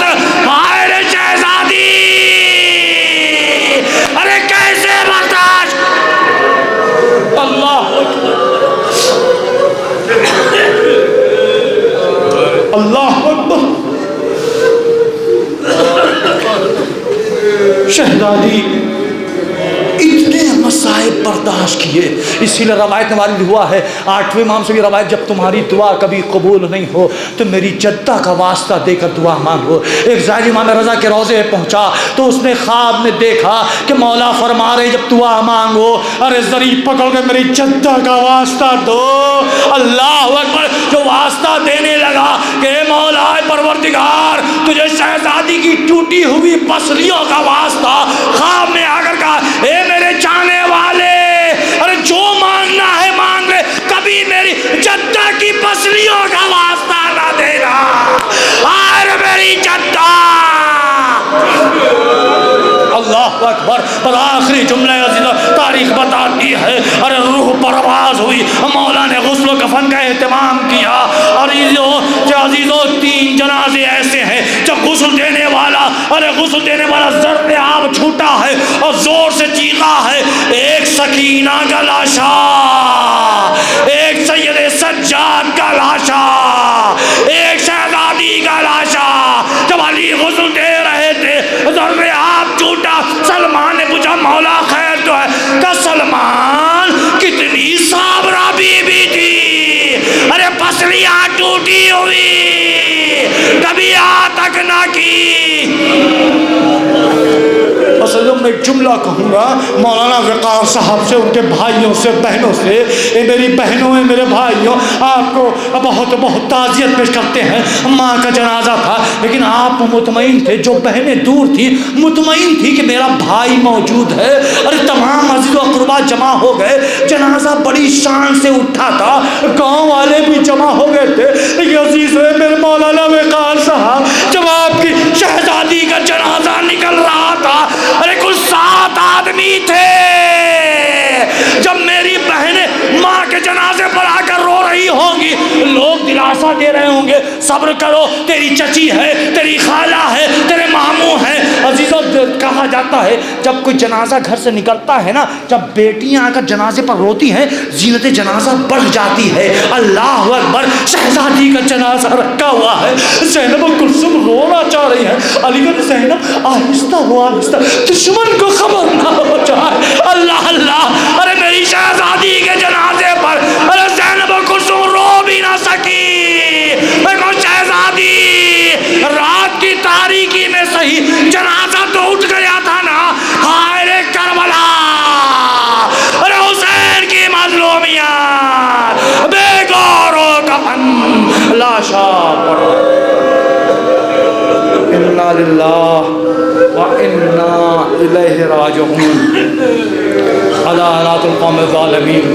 ہائے رے شہزادی، ارے کیسے برداشت۔ اللہ اللہ اکبر۔ شہزادی اتنے مصائب برداشت کیے، اسی لیے روایت میں وارد ہوا ہے 8ویں امام سے بھی روایت، جب تمہاری دعا کبھی قبول نہیں ہو تو میری جدہ کا واسطہ دے کر دعا مانگو۔ ایک زائر امام رضا کے روضے پہنچا تو اس نے خواب میں دیکھا کہ مولا فرما رہے جب دعا مانگو ارے زری پکڑ کے میری جدہ کا واسطہ دو۔ اللہ اکبر، جو واسطہ دینے لگا کہ اے مولا پروردگار تجھے شہزادی کی ٹوٹی ہوئی پسلیوں کا واسطہ، خواب میں آ کر کہا اے میرے چاہنے والے ارے جو مانگنا ہے مانگ لے، کبھی میری جدہ کی پسلیوں کا واسطہ نہ دینا، ارے میری جدہ۔ اللہ اکبر، پر آخری جملہ عزیزہ تاریخ بتاتی ہے ارے روح پرواز ہوئی، مولا نے غسل و کفن کا اہتمام کیا، اور عزیزوں 3 جنازے ایسے ہیں جب غسل دینے والا ذرے آب چھوٹا ہے اور زور سے چیخا ہے، ایک سکینہ کا لاشا، ایک سید سجاد کا لاشا، ایک شہزادی کا لاشا۔ جب علی غسل دے رہے تھے ذرے آب چھوٹا، سلمان نے پوچھا مولا خیر تو ہے؟ کہ سلمان کتنی صابرہ بی بی تھی، ارے پسلیاں ٹوٹی ہوئی کبھی آ تک نہ کی۔ اصل میں ایک جملہ کہوں گا مولانا وقار صاحب سے، ان کے بھائیوں سے، بہنوں سے، اے میری بہنوں، اے میرے بھائیوں، آپ کو بہت بہت تعزیت پیش کرتے ہیں۔ ماں کا جنازہ تھا لیکن آپ مطمئن تھے، جو بہنیں دور تھی مطمئن تھی کہ میرا بھائی موجود ہے، اور تمام عزیز و اقربا جمع ہو گئے، جنازہ بڑی شان سے اٹھا تھا، گاؤں والے بھی جمع ہو گئے تھے۔ یہ عزیز ہے میرے مولانا وقار صاحب، جب آپ کی شہزادی کا جنازہ نکل رہا تھا، ارے کل 7 آدمی تھے، جب میری بہنیں ماں کے جنازے پر آ کر رو رہی ہوں گی، لوگ دلاسا دے رہے ہوں گے صبر کرو، تیری چچی ہے، تیری خالہ ہے، تیرے ماموں ہے۔ عزیزوں کہا جاتا ہے جب کوئی جنازہ گھر سے نکلتا ہے نا، جب بیٹیاں آ کر جنازے پر روتی ہیں زینت جنازہ بڑھ جاتی ہے۔ اللہ اکبر، شہزادی کا جنازہ رکھا ہوا ہے، زینب و کلثوم رونا چاہ رہی ہے، علی گڑھ زینب آہستہ ہو آہستہ، دشمن کو خبر نہ ہو جائے۔ اللہ اللہ، ارے میری شہزادی کے جنازے پر ارے زینب و کلثوم رو بھی نہ سکی، دیکھو شہزادی رات کی تاریکی میں صحیح جنازہ تو اٹھ گیا تھا نا، ہائے کربلا، ارے حسین کی مظلومیت، بے گور و کفن لاشا پر۔ انا للہ وَإِنَّا إِلَيْهِ راجعون۔ الا لا القوم الظالمین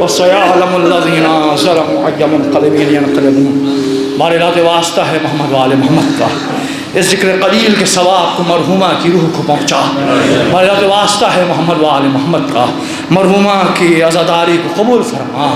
وسيعلم الذين ظلموا أي منقلب ينقلبون۔ ہمارے ذات واسطہ ہے محمد وآل محمد کا، اس ذکر قلیل کے ثواب کو مرحومہ کی روح کو پہنچا۔ ہمارے ذات واسطہ ہے محمد وآل محمد کا، مرحومہ کی عزاداری کو قبول فرما،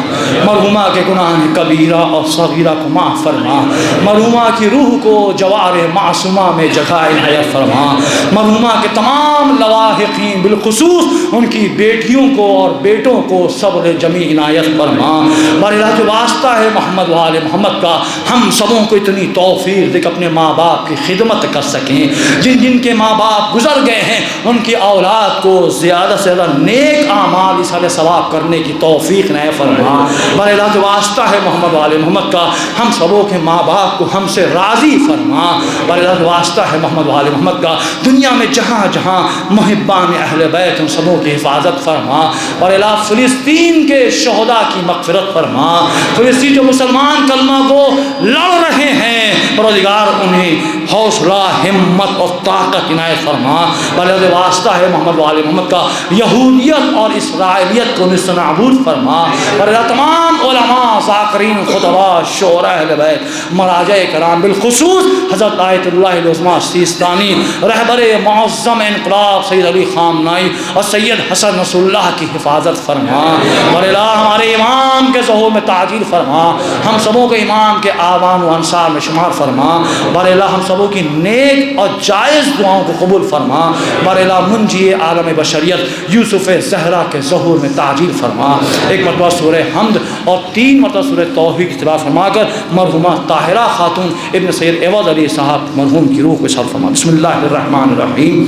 مرحومہ کے گناہ کبیرہ اور صغیرہ کو معاف فرما، مرحومہ کی روح کو جوار معصومہ میں جگہ عنایت فرما، مرحومہ کے تمام لواحقین بالخصوص ان کی بیٹیوں کو اور بیٹوں کو صبر جمیع عنایت فرما۔ ہمارے ذات واسطہ ہے محمد وآل محمد کا، ہم سبوں کو اتنی توفیق دے کہ اپنے ماں باپ کی خدمت کر سکیں، جن جن کے ماں باپ گزر گئے ہیں ان کی اولاد کو زیادہ سے زیادہ نیک اعمال اصحاب ثواب کرنے کی توفیق نہ فرما۔ ہمارے ذات واسطہ ہے محمد وآل محمد کا، ہم سبوں کے ماں باپ کو ہم سے راضی فرما۔ ہمارے ذات واسطہ ہے محمد وآل محمد کا، دنیا میں جہاں جہاں محبان اہل بیت ان سبوں کی حفاظت فرما، اور الہ فلسطین کے شہداء کی مغفرت فرما۔ فلسطین جو مسلمان کلمہ کو لڑ رہے ہیں پروردگار انہیں حوصلہ، ہمت اور طاقت عنایت فرما۔ بلد واسطہ ہے محمد وآل محمد کا، یہودیت اور اسرائیلیت کو نصف نابود فرما۔ بلد تمام علماء، ذاکرین، خطباء، شعراء اہل بیت، مراجع کرام بالخصوص حضرت آیت اللہ العظمیٰ سیستانی، رہبر معظم انقلاب سید علی خامنائی اور سید حسن رسول اللہ کی حفاظت فرما۔ بلد ہمارے امام کے ظہور میں تعجیل فرما، ہم سبوں کے امام کے آوان و انصار میں شمار فرما۔ بلد ہم سبوں کی نیک اور جائز دعاؤں کو قبول فرما۔ بارے منجی عالم بشریت یوسف زہرا کے ظہور میں تعجیل فرما۔ ایک مرتبہ سورہ حمد اور 3 مرتبہ سورہ توحید کی تلاوت فرما کر مرحومہ طاہرہ خاتون ابن سید عوض علی صاحب مرحوم کی روح کو صرف فرما۔ بسم اللہ الرحمن الرحیم۔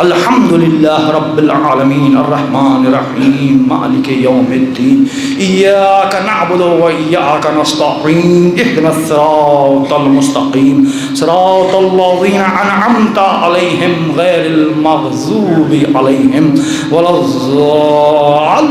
الحمدللہ رب العالمین الرحمن الرحیم مالک یوم الدین ایاک نعبد و ایاک نستعین اهدنا الصراط المستقیم صراط الذین انعمت علیہم غیر المغضوب علیہم ولا الضالین.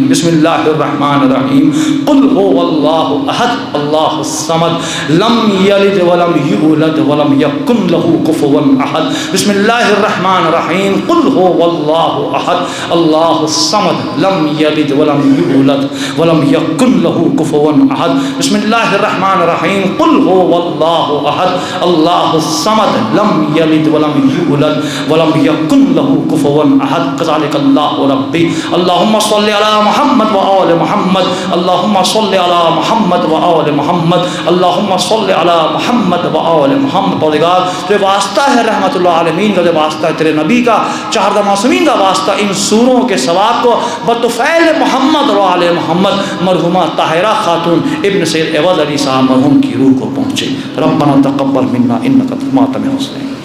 بسم اللہ الرحمن الرحیم. قل هو اللہ احد اللہ الصمد لم یلد ولم یولد ولم یکن له کفوا احد. بسم اللہ الرحمن الرحیم. قل هو اللہ احد اللہ الصمد لم یلد ولم یولد ولم یکن له کفوا احد. بسم اللہ الرحمن الرحیم. قل هو اللہ احد اللہ الصمد لم یلد ولم یولد ولم یکن له کفوا احد. کذالک اللہ ربی. اللہم صل علی محمد و آل محمد. اللہم صل علی محمد و آل محمد. اللہم صل علی محمد و آل محمد. پروردگار جو واسطہ ہے رحمت اللہ عالمین کا، جو واسطہ ہے تیرے نبی کا، چہاردہ معصومین کا واسطہ، ان سوروں کے ثواب کو بطفیل محمد و آل محمد مرحومہ طاہرہ خاتون ابن سید عوض علی صاحب مرحوم کی روح کو پہنچے. ربنا تقبل منا انک انت السمیع العلیم.